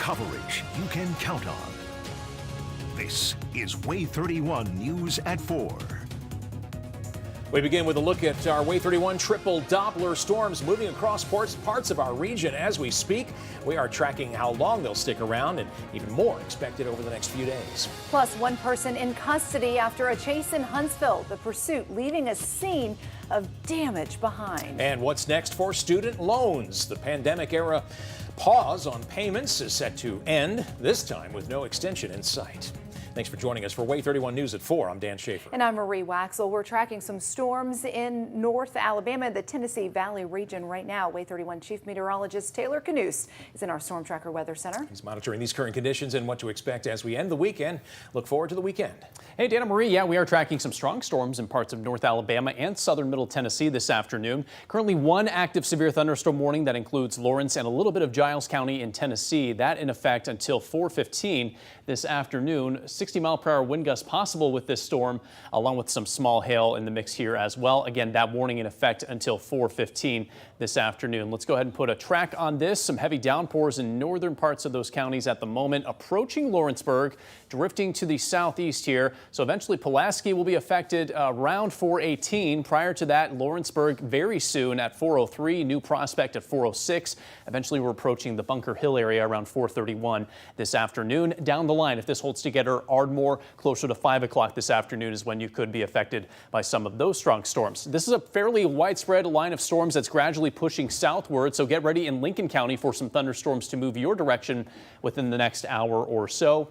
Coverage you can count on. This is WAAY 31 News at 4. We begin with a look at our WAAY 31 triple Doppler storms moving across parts of our region as we speak. We are tracking how long they'll stick around, and even more expected over the next few days. Plus, one person in custody after a chase in Huntsville. The pursuit leaving a scene of damage behind. And what's next for student loans? The pandemic era pause on payments is set to end, this time with no extension in sight. Thanks for joining us for WAAY 31 News at 4. I'm Dan Schaefer. And I'm Marie Waxel. We're tracking some storms in North Alabama, the Tennessee Valley region right now. WAAY 31 Chief Meteorologist Taylor Canoose is in our Storm Tracker Weather Center. He's monitoring these current conditions and what to expect as we end the weekend. Look forward to the weekend. Hey, Dan and Marie. Yeah, we are tracking some strong storms in parts of North Alabama and southern Middle Tennessee this afternoon. Currently one active severe thunderstorm warning that includes Lawrence and a little bit of Giles County in Tennessee. That in effect until 4:15 this afternoon. 60-mile-per-hour wind gusts possible with this storm, along with some small hail in the mix here as well. Again, that warning in effect until 4:15 this afternoon. Let's go ahead and put a track on this. Some heavy downpours in northern parts of those counties at the moment, approaching Lawrenceburg, drifting to the southeast here. So eventually Pulaski will be affected around 4:18. Prior to that, Lawrenceburg very soon at 4:03, New Prospect at 4:06. Eventually we're approaching the Bunker Hill area around 4:31 this afternoon. Down the line, if this holds together, Ardmore closer to 5 o'clock this afternoon is when you could be affected by some of those strong storms. This is a fairly widespread line of storms that's gradually pushing southward, so get ready in Lincoln County for some thunderstorms to move your direction within the next hour or so.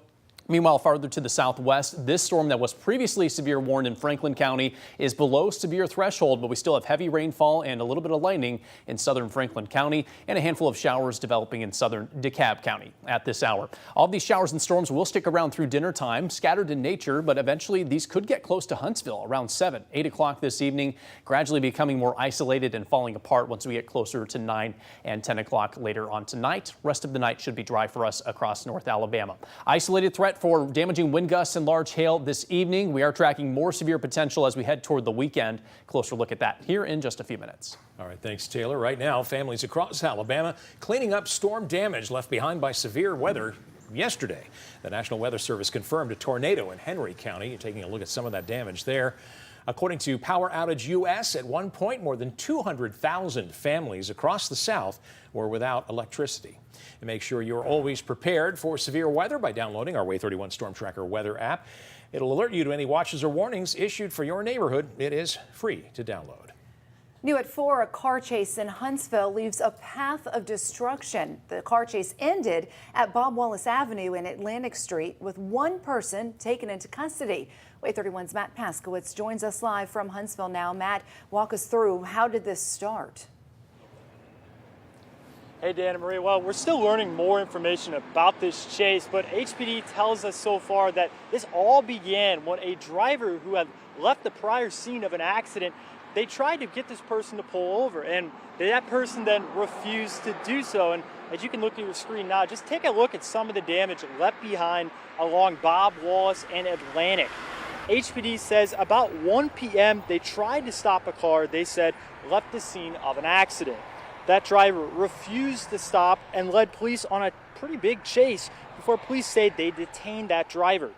Meanwhile, farther to the southwest, this storm that was previously severe warned in Franklin County is below severe threshold, but we still have heavy rainfall and a little bit of lightning in southern Franklin County and a handful of showers developing in southern DeKalb County at this hour. All of these showers and storms will stick around through dinner time, scattered in nature, but eventually these could get close to Huntsville around 7, 8 o'clock this evening, gradually becoming more isolated and falling apart once we get closer to 9 and 10 o'clock later on tonight. Rest of the night should be dry for us across North Alabama. Isolated threat for damaging wind gusts and large hail this evening. We are tracking more severe potential as we head toward the weekend. Closer look at that here in just a few minutes. All right, thanks, Taylor. Right now, families across Alabama cleaning up storm damage left behind by severe weather yesterday. The National Weather Service confirmed a tornado in Henry County. You're taking a look at some of that damage there. According to Power Outage US, at one point, more than 200,000 families across the South were without electricity. And make sure you're always prepared for severe weather by downloading our WAAY 31 Storm Tracker weather app. It'll alert you to any watches or warnings issued for your neighborhood. It is free to download. New at 4, a car chase in Huntsville leaves a path of destruction. The car chase ended at Bob Wallace Avenue and Atlantic Street with one person taken into custody. WAAY 31's Matt Paskowitz joins us live from Huntsville now. Matt, walk us through. How did this start? Hey, Dan and Marie. Well, we're still learning more information about this chase, but HPD tells us so far that this all began when a driver who had left the prior scene of an accident, they tried to get this person to pull over, and that person then refused to do so. And as you can look at your screen now, just take a look at some of the damage left behind along Bob Wallace and Atlantic. HPD says about 1 p.m. they tried to stop a car they said left the scene of an accident. That driver refused to stop and led police on a pretty big chase before police say they detained that driver.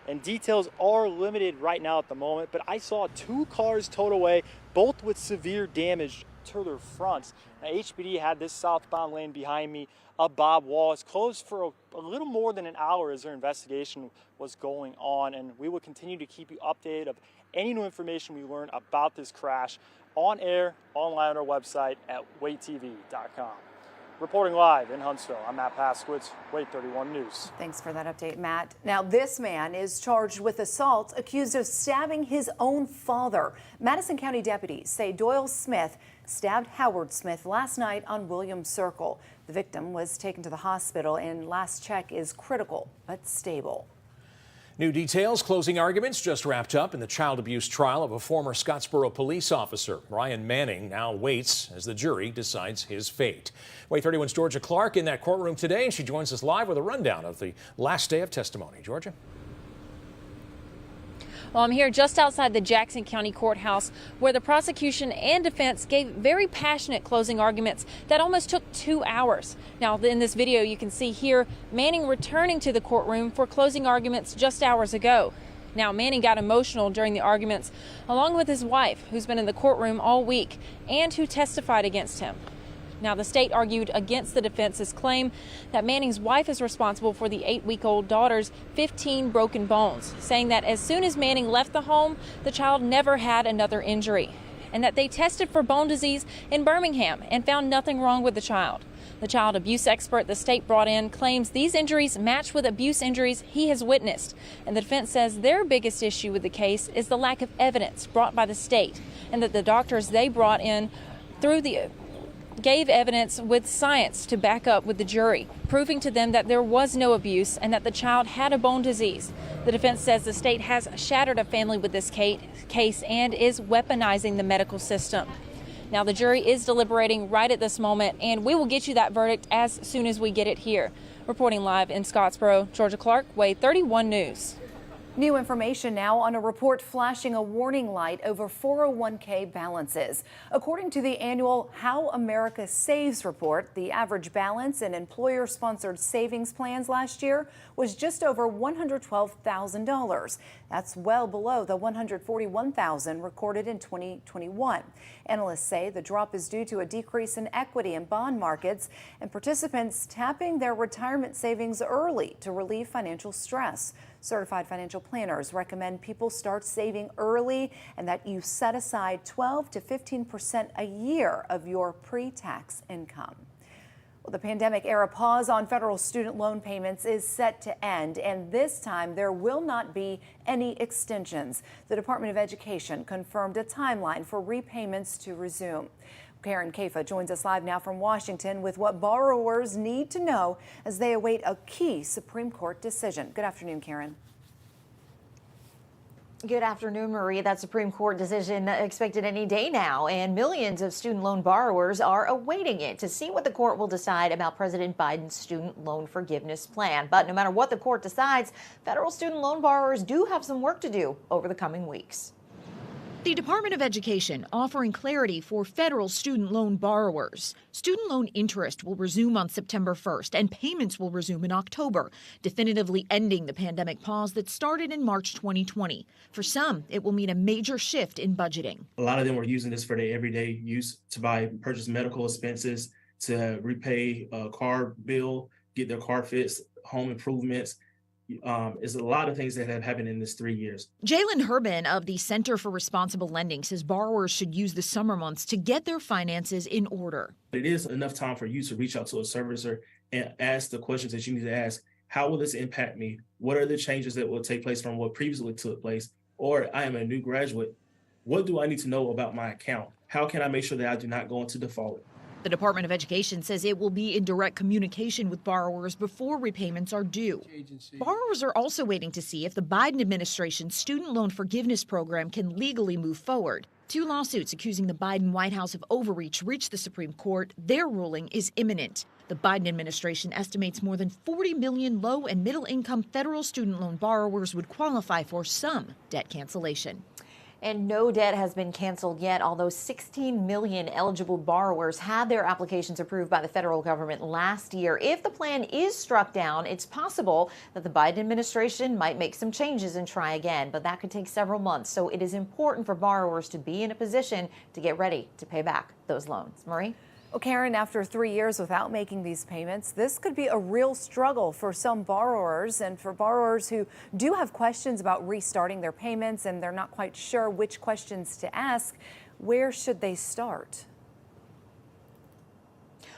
And details are limited right now at the moment, but I saw 2 cars towed away, both with severe damage to their fronts. Now, HPD had this southbound lane behind me of Bob Wallace closed for a little more than an hour as their investigation was going on, and we will continue to keep you updated of any new information we learn about this crash on air, online on our website at WAAYTV.com. Reporting live in Huntsville, I'm Matt Paskowitz, WAAY 31 News. Thanks for that update, Matt. Now, this man is charged with assault, accused of stabbing his own father. Madison County deputies say Doyle Smith stabbed Howard Smith last night on Williams Circle. The victim was taken to the hospital and last check is critical but stable. New details, closing arguments just wrapped up in the child abuse trial of a former Scottsboro police officer. Ryan Manning now waits as the jury decides his fate. WAAY 31's Georgia Clark in that courtroom today, and she joins us live with a rundown of the last day of testimony. Georgia? Well, I'm here just outside the Jackson County Courthouse, where the prosecution and defense gave very passionate closing arguments that almost took 2 hours. Now, in this video, you can see here Manning returning to the courtroom for closing arguments just hours ago. Now, Manning got emotional during the arguments, along with his wife, who's been in the courtroom all week and who testified against him. Now, the state argued against the defense's claim that Manning's wife is responsible for the 8-week-old daughter's 15 broken bones, saying that as soon as Manning left the home, the child never had another injury, and that they tested for bone disease in Birmingham and found nothing wrong with the child. The child abuse expert the state brought in claims these injuries match with abuse injuries he has witnessed, and the defense says their biggest issue with the case is the lack of evidence brought by the state, and that the doctors they brought in gave evidence with science to back up with the jury, proving to them that there was no abuse and that the child had a bone disease. The defense says the state has shattered a family with this case and is weaponizing the medical system. Now, the jury is deliberating right at this moment, and we will get you that verdict as soon as we get it here. Reporting live in Scottsboro, Georgia Clark, WAAY 31 News. New information now on a report flashing a warning light over 401k balances. According to the annual How America Saves report, the average balance in employer-sponsored savings plans last year was just over $112,000. That's well below the $141,000 recorded in 2021. Analysts say the drop is due to a decrease in equity and bond markets and participants tapping their retirement savings early to relieve financial stress. Certified financial planners recommend people start saving early and that you set aside 12 to 15% a year of your pre-tax income. Well, the pandemic-era pause on federal student loan payments is set to end, and this time there will not be any extensions. The Department of Education confirmed a timeline for repayments to resume. Karen Kafa joins us live now from Washington with what borrowers need to know as they await a key Supreme Court decision. Good afternoon, Karen. Good afternoon, Marie. That Supreme Court decision expected any day now, and millions of student loan borrowers are awaiting it to see what the court will decide about President Biden's student loan forgiveness plan. But no matter what the court decides, federal student loan borrowers do have some work to do over the coming weeks. The Department of Education offering clarity for federal student loan borrowers. Student loan interest will resume on September 1st, and payments will resume in October, definitively ending the pandemic pause that started in March 2020. For some, it will mean a major shift in budgeting. A lot of them were using this for their everyday use to purchase medical expenses, to repay a car bill, get their car fixed, home improvements. Is a lot of things that have happened in this 3 years. Jalen Herbin of the Center for Responsible Lending says borrowers should use the summer months to get their finances in order. It is enough time for you to reach out to a servicer and ask the questions that you need to ask. How will this impact me? What are the changes that will take place from what previously took place? Or I am a new graduate. What do I need to know about my account? How can I make sure that I do not go into default? The Department of Education says it will be in direct communication with borrowers before repayments are due. Borrowers are also waiting to see if the Biden administration's student loan forgiveness program can legally move forward. 2 lawsuits accusing the Biden White House of overreach reached the Supreme Court. Their ruling is imminent. The Biden administration estimates more than 40 million low and middle income federal student loan borrowers would qualify for some debt cancellation. And no debt has been canceled yet, although 16 million eligible borrowers had their applications approved by the federal government last year. If the plan is struck down, it's possible that the Biden administration might make some changes and try again, but that could take several months. So it is important for borrowers to be in a position to get ready to pay back those loans. Marie? Well, Karen, after 3 years without making these payments, this could be a real struggle for some borrowers, and for borrowers who do have questions about restarting their payments and they're not quite sure which questions to ask. Where should they start?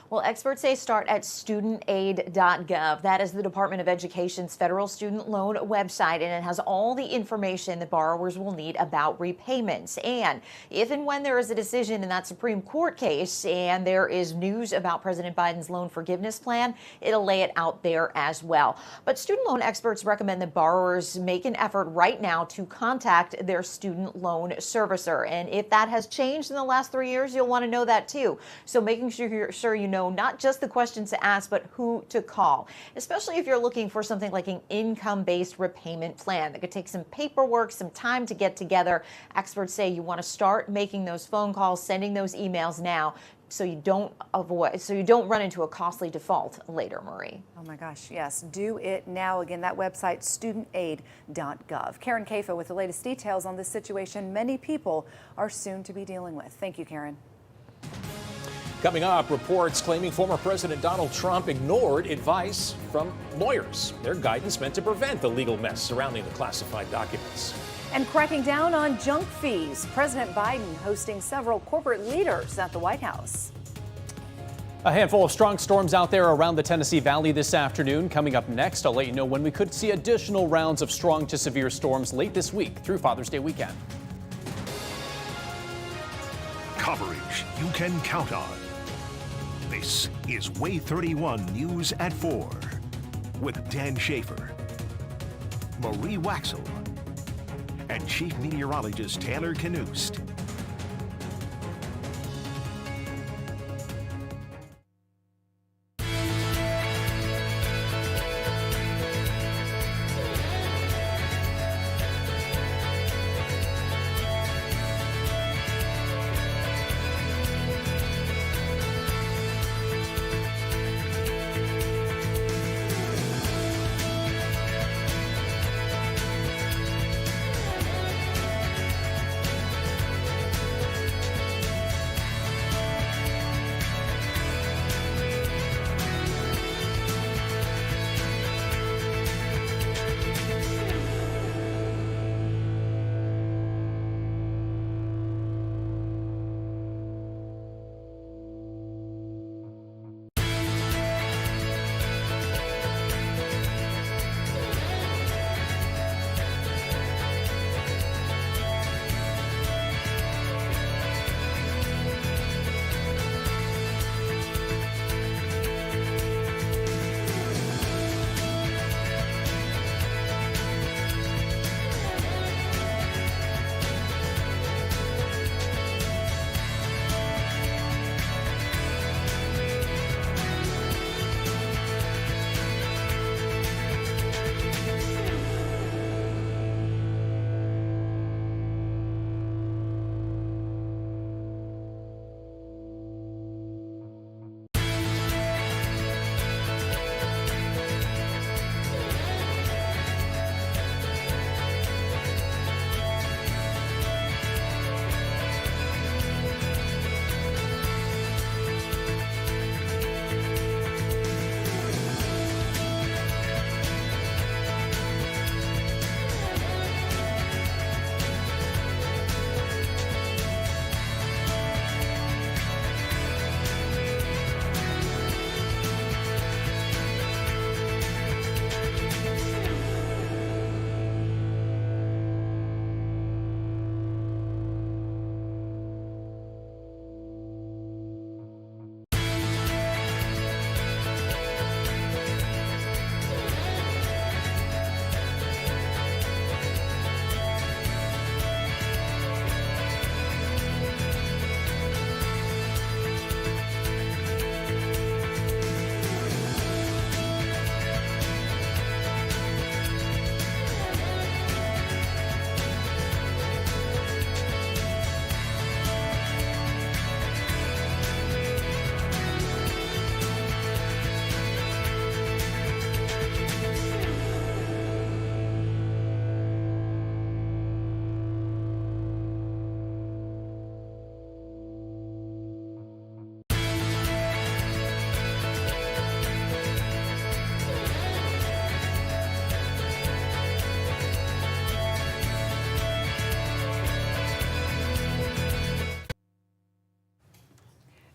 Well, experts say start at studentaid.gov. That is the Department of Education's federal student loan website, and it has all the information that borrowers will need about repayments. And if and when there is a decision in that Supreme Court case and there is news about President Biden's loan forgiveness plan, it'll lay it out there as well. But student loan experts recommend that borrowers make an effort right now to contact their student loan servicer. And if that has changed in the last 3 years, you'll want to know that too. So making sure you know know not just the questions to ask, but who to call, especially if you're looking for something like an income-based repayment plan that could take some paperwork, some time to get together. Experts say you want to start making those phone calls, sending those emails now, so you don't run into a costly default later, Marie. Oh my gosh, yes, do it now. Again, that website, studentaid.gov. Karen Kafa with the latest details on this situation many people are soon to be dealing with. Thank you, Karen. Coming up, reports claiming former President Donald Trump ignored advice from lawyers. Their guidance meant to prevent the legal mess surrounding the classified documents. And cracking down on junk fees. President Biden hosting several corporate leaders at the White House. A handful of strong storms out there around the Tennessee Valley this afternoon. Coming up next, I'll let you know when we could see additional rounds of strong to severe storms late this week through Father's Day weekend. Coverage you can count on. This is WAAY 31 News at 4 with Dan Schaefer, Marie Waxel, and Chief Meteorologist Taylor Knust.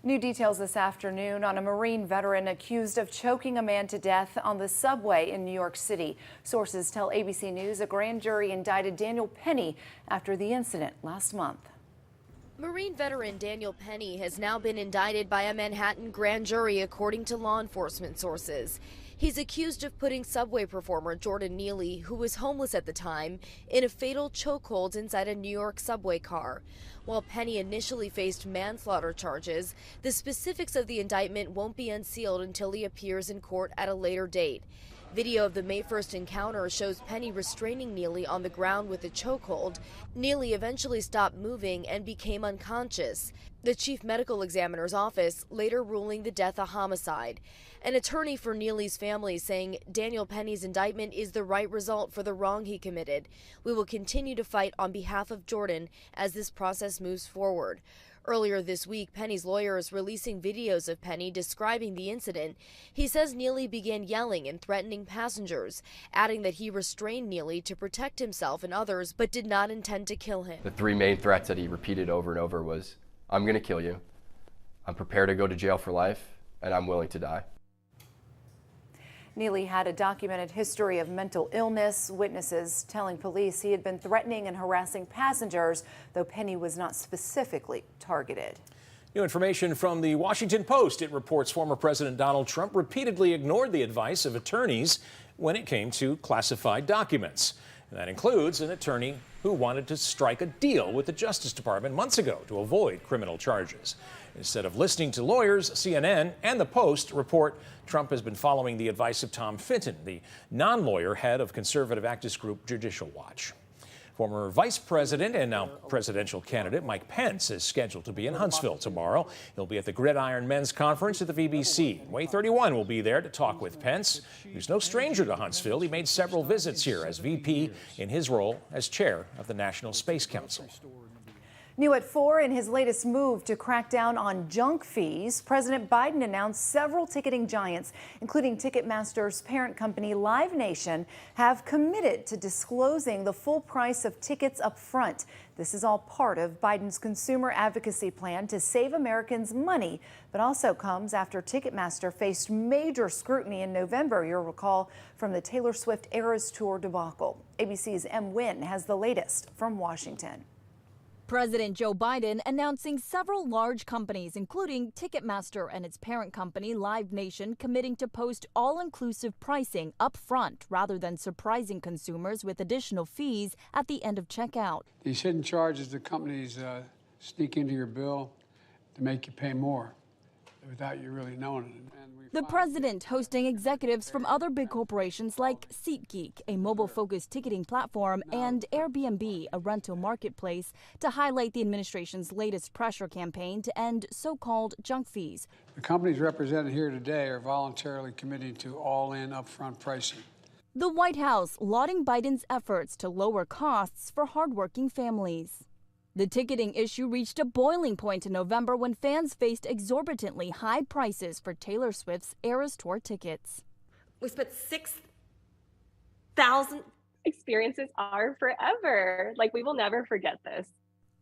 New details this afternoon on a Marine veteran accused of choking a man to death on the subway in New York City. Sources tell ABC News a grand jury indicted Daniel Penny after the incident last month. Marine veteran Daniel Penny has now been indicted by a Manhattan grand jury, according to law enforcement sources. He's accused of putting Subway performer Jordan Neely, who was homeless at the time, in a fatal chokehold inside a New York subway car. While Penny initially faced manslaughter charges, the specifics of the indictment won't be unsealed until he appears in court at a later date. Video of the May 1st encounter shows Penny restraining Neely on the ground with a chokehold. Neely eventually stopped moving and became unconscious. The chief medical examiner's office later ruling the death a homicide. An attorney for Neely's family saying Daniel Penny's indictment is the right result for the wrong he committed. We will continue to fight on behalf of Jordan as this process moves forward. Earlier this week, Penny's lawyer is releasing videos of Penny describing the incident. He says Neely began yelling and threatening passengers, adding that he restrained Neely to protect himself and others, but did not intend to kill him. The three main threats that he repeated over and over was, I'm going to kill you, I'm prepared to go to jail for life, and I'm willing to die. Neely had a documented history of mental illness, witnesses telling police he had been threatening and harassing passengers, though Penny was not specifically targeted. New information from the Washington Post. It reports former President Donald Trump repeatedly ignored the advice of attorneys when it came to classified documents. And that includes an attorney who wanted to strike a deal with the Justice Department months ago to avoid criminal charges. Instead of listening to lawyers, CNN and the Post report Trump has been following the advice of Tom Fitton, the non-lawyer head of conservative activist group Judicial Watch. Former Vice President and now presidential candidate Mike Pence is scheduled to be in Huntsville tomorrow. He'll be at the Gridiron Men's Conference at the VBC. WAAY 31 will be there to talk with Pence, who's no stranger to Huntsville. He made several visits here as VP in his role as chair of the National Space Council. New at 4, in his latest move to crack down on junk fees, President Biden announced several ticketing giants, including Ticketmaster's parent company Live Nation, have committed to disclosing the full price of tickets up front. This is all part of Biden's consumer advocacy plan to save Americans money, but also comes after Ticketmaster faced major scrutiny in November, you'll recall, from the Taylor Swift Eras Tour debacle. ABC's M. Nguyen has the latest from Washington. President Joe Biden announcing several large companies, including Ticketmaster and its parent company Live Nation, committing to post all-inclusive pricing up front rather than surprising consumers with additional fees at the end of checkout. These hidden charges the companies sneak into your bill to make you pay more without you really knowing it. The president hosting executives from other big corporations like SeatGeek, a mobile-focused ticketing platform, and Airbnb, a rental marketplace, to highlight the administration's latest pressure campaign to end so-called junk fees. The companies represented here today are voluntarily committing to all-in upfront pricing. The White House lauding Biden's efforts to lower costs for hardworking families. The ticketing issue reached a boiling point in November when fans faced exorbitantly high prices for Taylor Swift's Eras Tour tickets. We spent 6,000. Experiences are forever. Like, we will never forget this.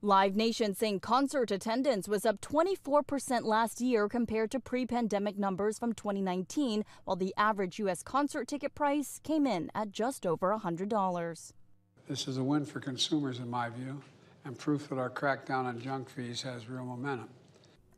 Live Nation saying concert attendance was up 24% last year compared to pre-pandemic numbers from 2019, while the average U.S. concert ticket price came in at just over $100. This is a win for consumers, in my view, and proof that our crackdown on junk fees has real momentum.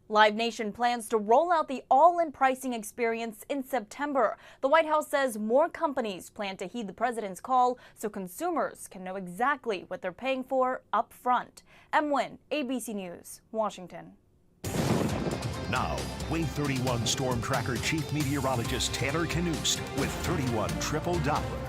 Live Nation plans to roll out the all-in pricing experience in September. The White House says more companies plan to heed the president's call so consumers can know exactly what they're paying for up front. M. Nguyen, ABC News, Washington. Now, WAAY 31 Storm Tracker Chief Meteorologist Taylor Knust with 31 Triple Doppler.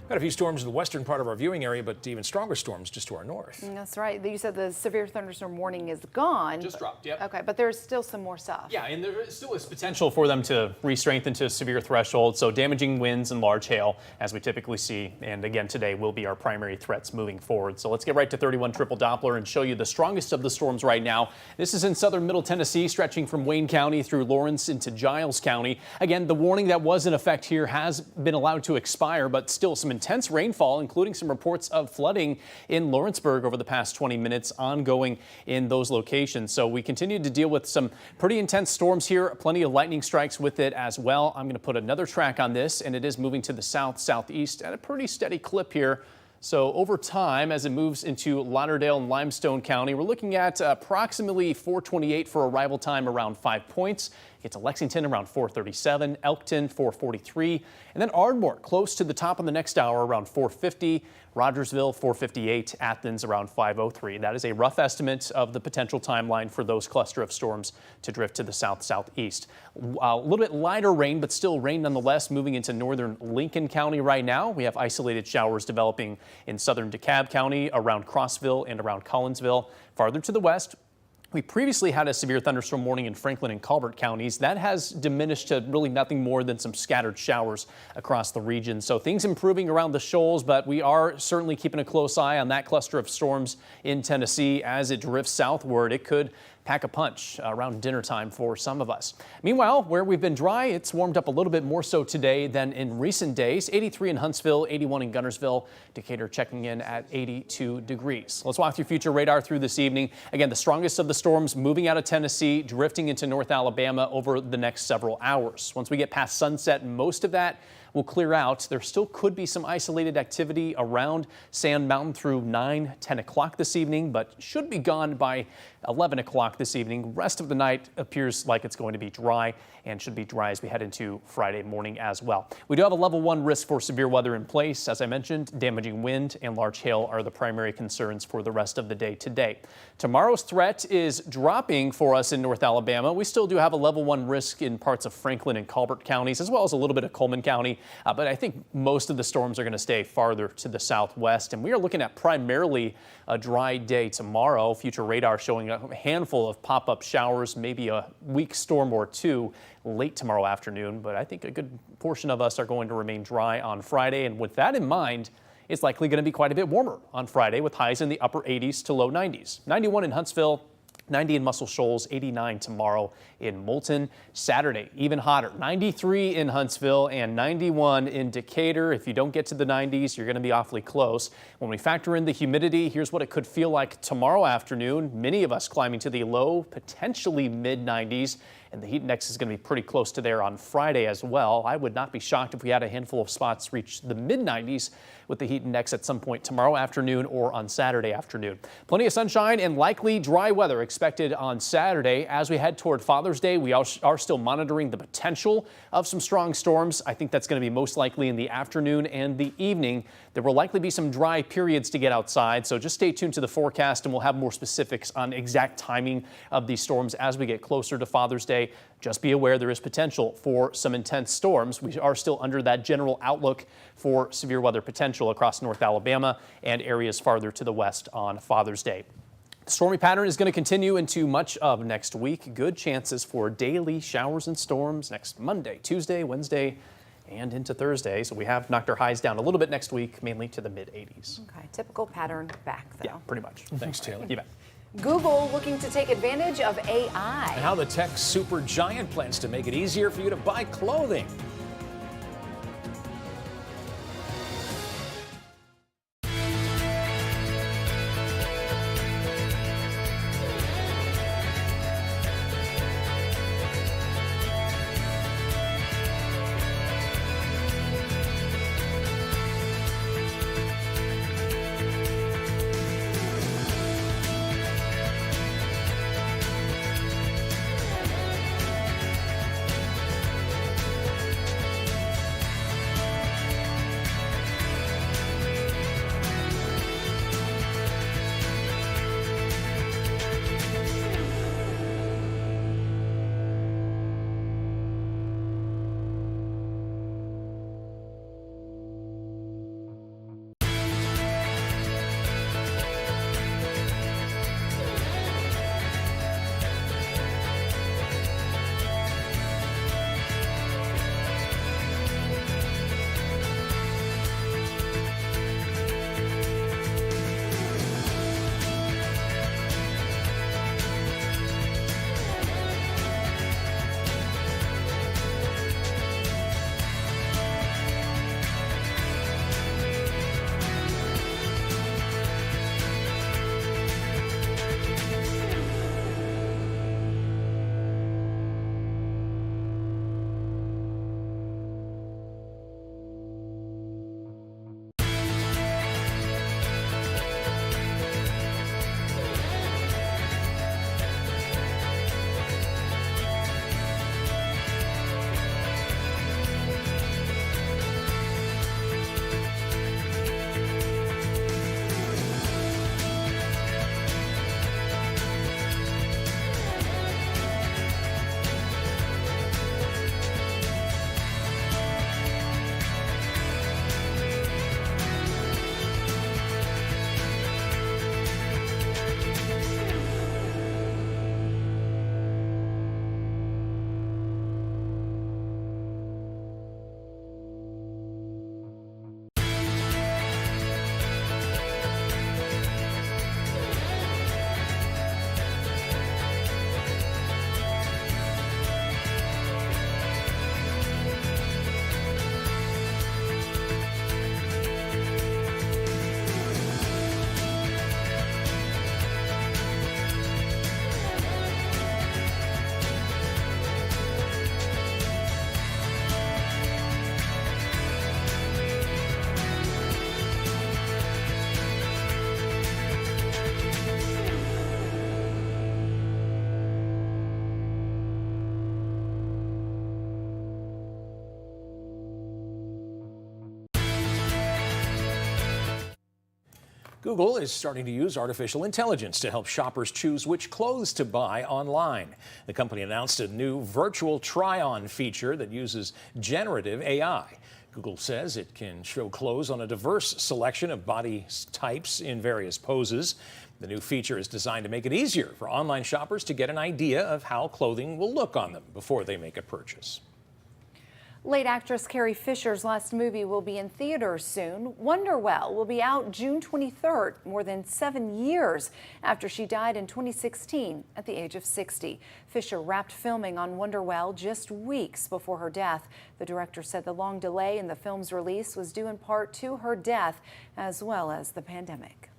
Got a few storms in the western part of our viewing area, but even stronger storms just to our north. That's right. You said the severe thunderstorm warning is gone. Just dropped, yep. Okay, but there's still some more stuff. Yeah, and there still is potential for them to re-strengthen to severe threshold, so damaging winds and large hail, as we typically see. And again, today will be our primary threats moving forward. So let's get right to 31 Triple Doppler and show you the strongest of the storms right now. This is in southern Middle Tennessee, stretching from Wayne County through Lawrence into Giles County. Again, the warning that was in effect here has been allowed to expire, but still some intense rainfall, including some reports of flooding in Lawrenceburg over the past 20 minutes, ongoing in those locations. So we continue to deal with some pretty intense storms here, plenty of lightning strikes with it as well. I'm going to put another track on this, and it is moving to the south-southeast at a pretty steady clip here. So over time, as it moves into Lauderdale and Limestone County, we're looking at approximately 428 for arrival time, around 5 points. Get to Lexington around 437, Elkton 443, and then Ardmore close to the top of the next hour around 450, Rogersville 458, Athens around 503. That is a rough estimate of the potential timeline for those cluster of storms to drift to the south-southeast. A little bit lighter rain, but still rain nonetheless, moving into northern Lincoln County right now. We have isolated showers developing in southern DeKalb County, around Crossville and around Collinsville. Farther to the west, we previously had a severe thunderstorm warning in Franklin and Colbert counties. That has diminished to really nothing more than some scattered showers across the region. So things improving around the shoals, but we are certainly keeping a close eye on that cluster of storms in Tennessee as it drifts southward. It could pack a punch around dinner time for some of us. Meanwhile, where we've been dry, it's warmed up a little bit more so today than in recent days. 83 in Huntsville, 81 in Guntersville, Decatur checking in at 82 degrees. Let's walk through future radar through this evening. Again, the strongest of the storms moving out of Tennessee, drifting into North Alabama over the next several hours. Once we get past sunset, most of that will clear out. There still could be some isolated activity around Sand Mountain through 9, 10 o'clock this evening, but should be gone by 11 o'clock this evening. Rest of the night appears like it's going to be dry and should be dry as we head into Friday morning as well. We do have a level 1 risk for severe weather in place. As I mentioned, damaging wind and large hail are the primary concerns for the rest of the day today. Tomorrow's threat is dropping for us in North Alabama. We still do have a level 1 risk in parts of Franklin and Colbert counties, as well as a little bit of Coleman County. But I think most of the storms are going to stay farther to the southwest. And we are looking at primarily a dry day tomorrow. Future radar showing a handful of pop-up showers, maybe a weak storm or two late tomorrow afternoon. But I think a good portion of us are going to remain dry on Friday. And with that in mind, it's likely going to be quite a bit warmer on Friday with highs in the upper 80s to low 90s. 91 in Huntsville, 90 in Muscle Shoals, 89 tomorrow in Moulton. Saturday, even hotter, 93 in Huntsville and 91 in Decatur. If you don't get to the 90s, you're going to be awfully close. When we factor in the humidity, here's what it could feel like tomorrow afternoon. Many of us climbing to the low, potentially mid 90s. And the heat index is going to be pretty close to there on Friday as well. I would not be shocked if we had a handful of spots reach the mid 90s with the heat index at some point tomorrow afternoon or on Saturday afternoon. Plenty of sunshine and likely dry weather expected on Saturday. As we head toward Father's Day, we are still monitoring the potential of some strong storms. I think that's going to be most likely in the afternoon and the evening. There will likely be some dry periods to get outside, so just stay tuned to the forecast and we'll have more specifics on exact timing of these storms as we get closer to Father's Day. Just be aware there is potential for some intense storms. We are still under that general outlook for severe weather potential across North Alabama and areas farther to the west on Father's Day. The stormy pattern is going to continue into much of next week. Good chances for daily showers and storms next Monday, Tuesday, Wednesday, and into Thursday. So we have knocked our highs down a little bit next week, mainly to the mid 80s. Okay, typical pattern back though. Yeah, pretty much. Thanks, Taylor. You bet. Google looking to take advantage of AI. And how the tech super giant plans to make it easier for you to buy clothing. Google is starting to use artificial intelligence to help shoppers choose which clothes to buy online. The company announced a new virtual try-on feature that uses generative AI. Google says it can show clothes on a diverse selection of body types in various poses. The new feature is designed to make it easier for online shoppers to get an idea of how clothing will look on them before they make a purchase. Late actress Carrie Fisher's last movie will be in theaters soon. Wonderwell will be out June 23rd, more than 7 years after she died in 2016 at the age of 60. Fisher wrapped filming on Wonderwell just weeks before her death. The director said the long delay in the film's release was due in part to her death as well as the pandemic.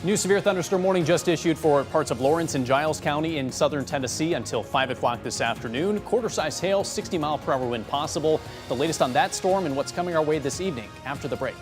New severe thunderstorm warning just issued for parts of Lawrence and Giles County in southern Tennessee until 5 o'clock this afternoon. Quarter-size hail, 60-mile-per-hour wind possible. The latest on that storm and what's coming our way this evening after the break.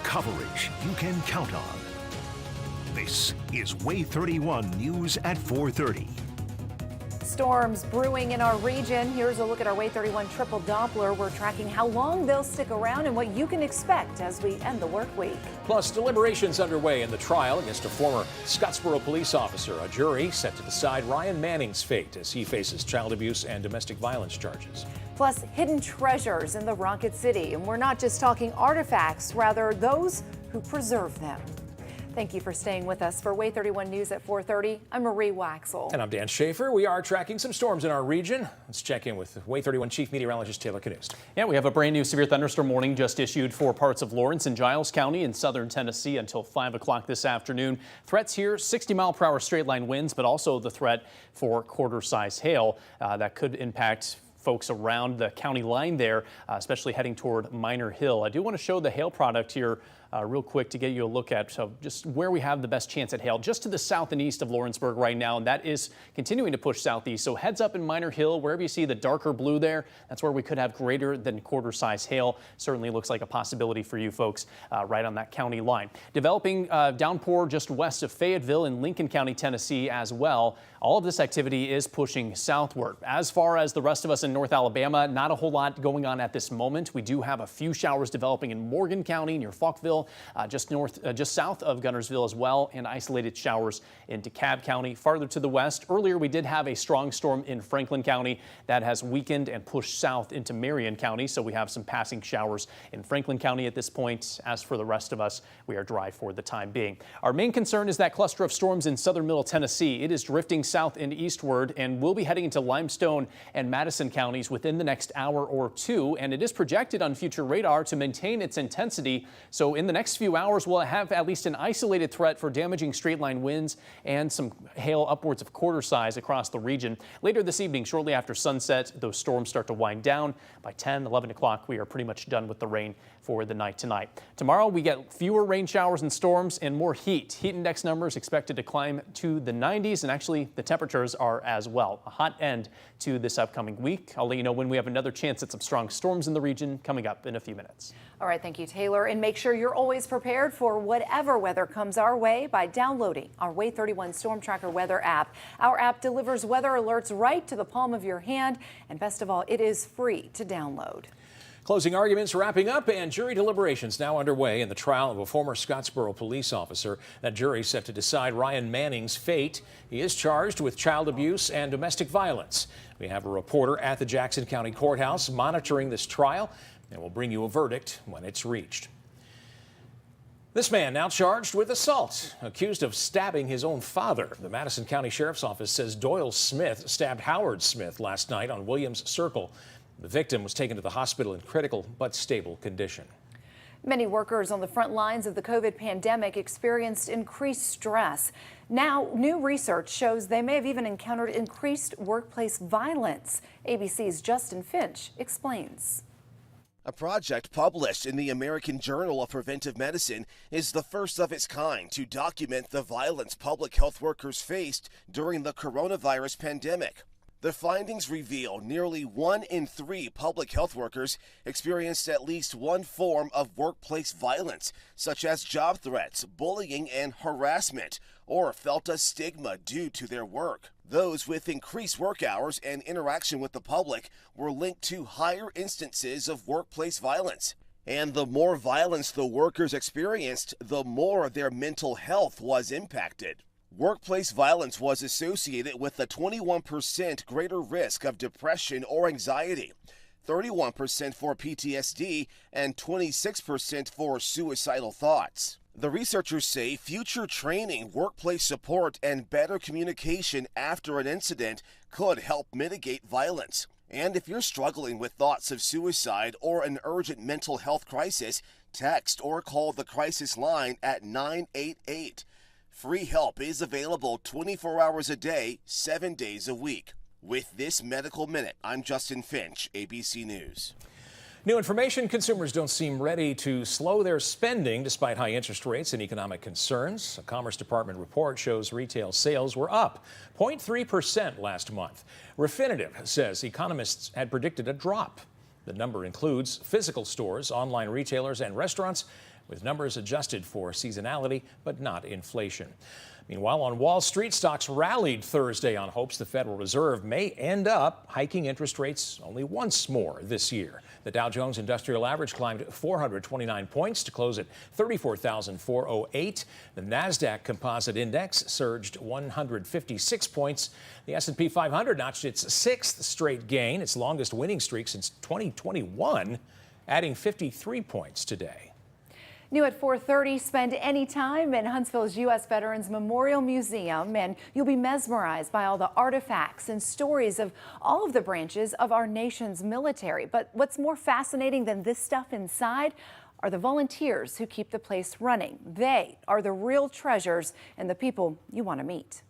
Coverage you can count on. This is WAAY 31 News at 4:30. Storms brewing in our region. Here's a look at our WAAY 31 triple Doppler. We're tracking how long they'll stick around and what you can expect as we end the work week. Plus, deliberations underway in the trial against a former Scottsboro police officer. A jury set to decide Ryan Manning's fate as he faces child abuse and domestic violence charges. Plus, hidden treasures in the Rocket City. And we're not just talking artifacts, rather those who preserve them. Thank you for staying with us for WAAY 31 News at 4:30. I'm Marie Waxel. And I'm Dan Schaefer. We are tracking some storms in our region. Let's check in with WAAY 31 Chief Meteorologist Taylor Canoost. Yeah, we have a brand new severe thunderstorm warning just issued for parts of Lawrence and Giles County in southern Tennessee until 5 o'clock this afternoon. Threats here, 60-mile-per-hour straight line winds, but also the threat for quarter-size hail that could impact folks around the county line there, especially heading toward Minor Hill. I do want to show the hail product here real quick to get you a look at just where we have the best chance at hail. Just to the south and east of Lawrenceburg right now, and that is continuing to push southeast. So heads up in Minor Hill, wherever you see the darker blue there, that's where we could have greater than quarter-size hail. Certainly looks like a possibility for you folks right on that county line. Developing downpour just west of Fayetteville in Lincoln County, Tennessee as well. All of this activity is pushing southward. As far as the rest of us in North Alabama, not a whole lot going on at this moment. We do have a few showers developing in Morgan County near Falkville, just south of Gunnersville as well, and isolated showers in DeKalb County. Farther to the west, earlier we did have a strong storm in Franklin County that has weakened and pushed south into Marion County, so we have some passing showers in Franklin County at this point. As for the rest of us, we are dry for the time being. Our main concern is that cluster of storms in southern middle Tennessee. It is drifting south and eastward and will be heading into Limestone and Madison counties within the next hour or two, and it is projected on future radar to maintain its intensity. So in the next few hours, we'll have at least an isolated threat for damaging straight-line winds and some hail upwards of quarter size across the region. Later this evening, shortly after sunset, those storms start to wind down. By 10, 11 o'clock, we are pretty much done with the rain for the night tonight. Tomorrow, we get fewer rain showers and storms and more heat. Heat index numbers expected to climb to the 90s, and actually the temperatures are as well. A hot end to this upcoming week. I'll let you know when we have another chance at some strong storms in the region coming up in a few minutes. All right, thank you, Taylor. And make sure you're always prepared for whatever weather comes our way by downloading our WAAY 31 Storm Tracker weather app. Our app delivers weather alerts right to the palm of your hand. And best of all, it is free to download. Closing arguments wrapping up and jury deliberations now underway in the trial of a former Scottsboro police officer. That jury set to decide Ryan Manning's fate. He is charged with child abuse and domestic violence. We have a reporter at the Jackson County Courthouse monitoring this trial, and we'll bring you a verdict when it's reached. This man now charged with assault, accused of stabbing his own father. The Madison County Sheriff's Office says Doyle Smith stabbed Howard Smith last night on Williams Circle. The victim was taken to the hospital in critical but stable condition. Many workers on the front lines of the COVID pandemic experienced increased stress. Now, new research shows they may have even encountered increased workplace violence. ABC's Justin Finch explains. A project published in the American Journal of Preventive Medicine is the first of its kind to document the violence public health workers faced during the coronavirus pandemic. The findings reveal nearly 1 in 3 public health workers experienced at least one form of workplace violence, such as job threats, bullying, and harassment, or felt a stigma due to their work. Those with increased work hours and interaction with the public were linked to higher instances of workplace violence. And the more violence the workers experienced, the more their mental health was impacted. Workplace violence was associated with a 21% greater risk of depression or anxiety, 31% for PTSD, and 26% for suicidal thoughts. The researchers say future training, workplace support, and better communication after an incident could help mitigate violence. And if you're struggling with thoughts of suicide or an urgent mental health crisis, text or call the crisis line at 988. Free help is available 24 hours a day, 7 days a week. With this Medical Minute, I'm Justin Finch, ABC News. New information: consumers don't seem ready to slow their spending despite high interest rates and economic concerns. A Commerce Department report shows retail sales were up 0.3% last month. Refinitiv says economists had predicted a drop. The number includes physical stores, online retailers, and restaurants, with numbers adjusted for seasonality but not inflation. Meanwhile, on Wall Street, stocks rallied Thursday on hopes the Federal Reserve may end up hiking interest rates only once more this year. The Dow Jones Industrial Average climbed 429 points to close at 34,408. The Nasdaq Composite Index surged 156 points. The S&P 500 notched its 6th straight gain, its longest winning streak since 2021, adding 53 points today. New at 4:30, spend any time in Huntsville's U.S. Veterans Memorial Museum, and you'll be mesmerized by all the artifacts and stories of all of the branches of our nation's military. But what's more fascinating than this stuff inside are the volunteers who keep the place running. They are the real treasures and the people you want to meet.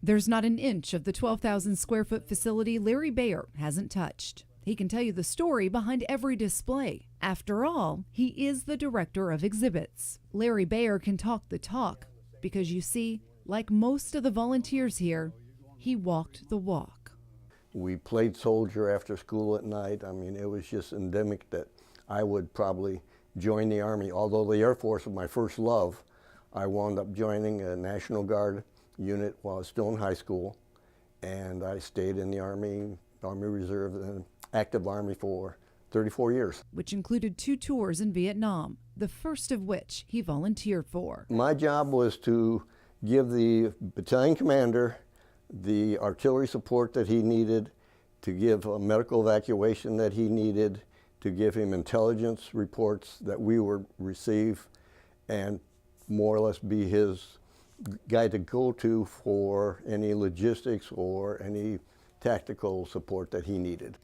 There's not an inch of the 12,000 square foot facility Larry Bayer hasn't touched. He can tell you the story behind every display. After all, he is the director of exhibits. Larry Bayer can talk the talk because, you see, like most of the volunteers here, he walked the walk. We played soldier after school at night. I mean, it was just endemic that I would probably join the Army. Although the Air Force was my first love, I wound up joining a National Guard unit while I was still in high school, and I stayed in the Army Reserve, and active Army for 34 years. Which included 2 tours in Vietnam, the first of which he volunteered for. My job was to give the battalion commander the artillery support that he needed, to give a medical evacuation that he needed, to give him intelligence reports that we would receive, and more or less be his guy to go to for any logistics or any tactical support that he needed.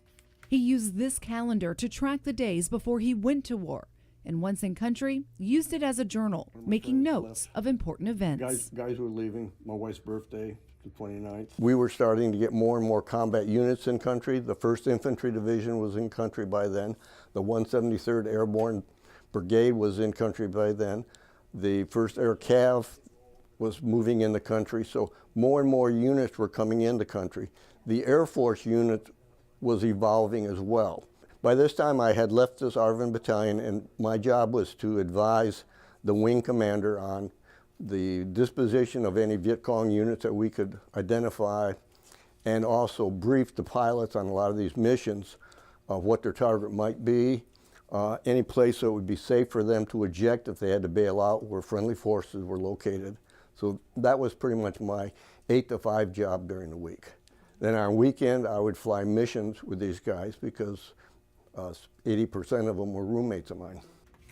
He used this calendar to track the days before he went to war, and once in country, used it as a journal, making notes of important events. Guys were leaving. My wife's birthday, the 29th. We were starting to get more and more combat units in country. The 1st Infantry Division was in country by then. The 173rd Airborne Brigade was in country by then. The 1st Air Cav was moving in the country, so more and more units were coming into country. The Air Force unit was evolving as well. By this time I had left this ARVN battalion, and my job was to advise the wing commander on the disposition of any Viet Cong units that we could identify, and also brief the pilots on a lot of these missions of what their target might be, any place that would be safe for them to eject if they had to bail out where friendly forces were located. So that was pretty much my 8 to 5 job during the week. Then on weekend, I would fly missions with these guys because 80% of them were roommates of mine.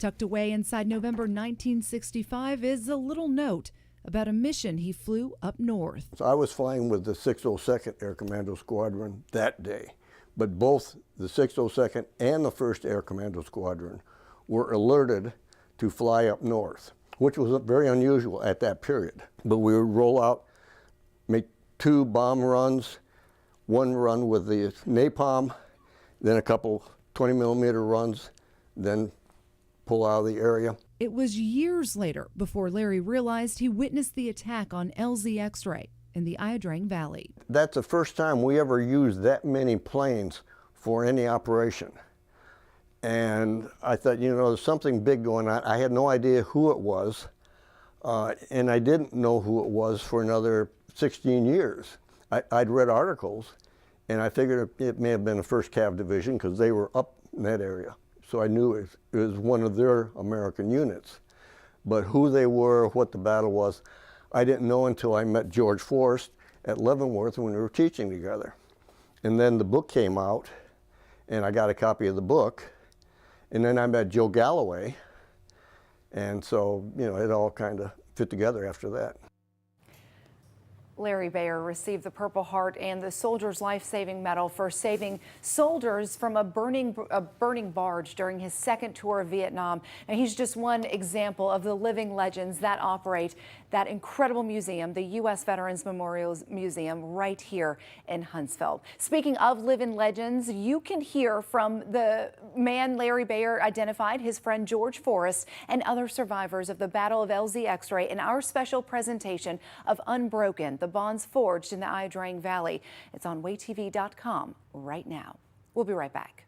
Tucked away inside November 1965 is a little note about a mission he flew up north. So I was flying with the 602nd Air Commando Squadron that day, but both the 602nd and the 1st Air Commando Squadron were alerted to fly up north, which was very unusual at that period. But we would roll out, make 2 bomb runs, 1 run with the napalm, then a couple 20mm runs, then pull out of the area. It was years later before Larry realized he witnessed the attack on LZ X-ray in the Ia Drang Valley. That's the first time we ever used that many planes for any operation. And I thought, you know, there's something big going on. I had no idea who it was, and I didn't know who it was for another 16 years. I'd read articles, and I figured it may have been the 1st Cav Division because they were up in that area. So I knew it was one of their American units. But who they were, what the battle was, I didn't know until I met George Forrest at Leavenworth when we were teaching together. And then the book came out, and I got a copy of the book. And then I met Joe Galloway, and so, you know, it all kind of fit together after that. Larry Bayer received the Purple Heart and the Soldier's Life-Saving Medal for saving soldiers from a burning barge during his 2nd tour of Vietnam. And he's just one example of the living legends that operate that incredible museum, the U.S. Veterans Memorial Museum, right here in Huntsville. Speaking of living legends, you can hear from the man Larry Bayer identified, his friend George Forrest, and other survivors of the Battle of LZ X-ray in our special presentation of Unbroken, the bonds forged in the Ia Drang Valley. It's on WAAYTV.com right now. We'll be right back.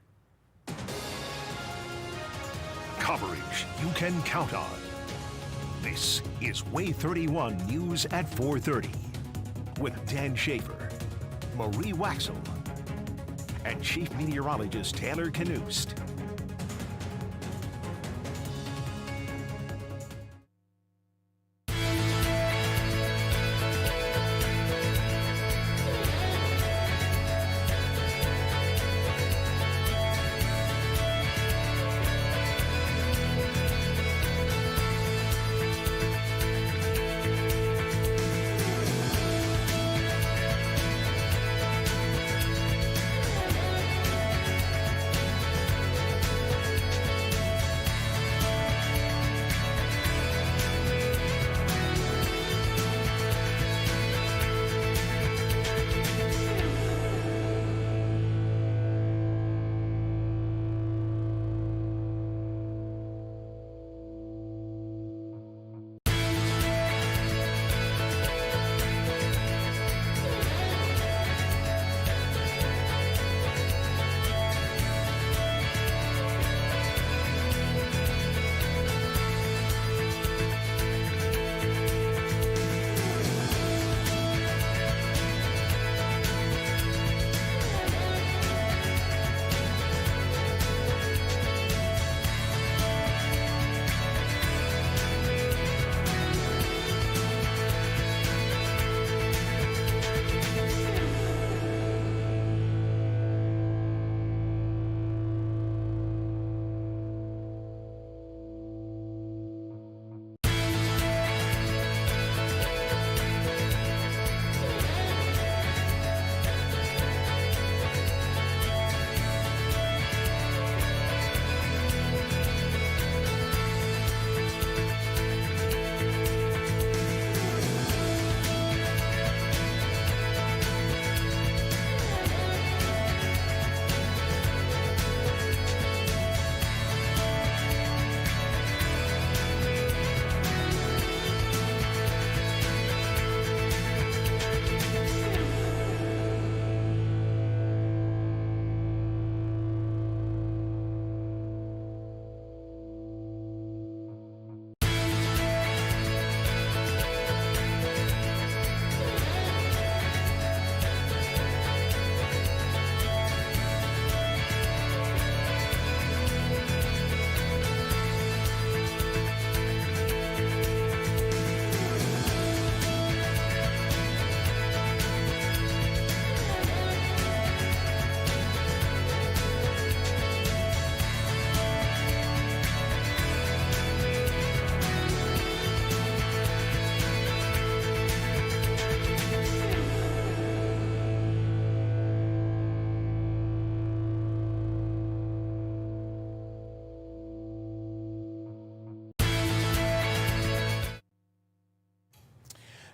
Coverage you can count on. This is WAAY 31 News at 4:30 with Dan Schaefer, Marie Waxel, and Chief Meteorologist Taylor Knust.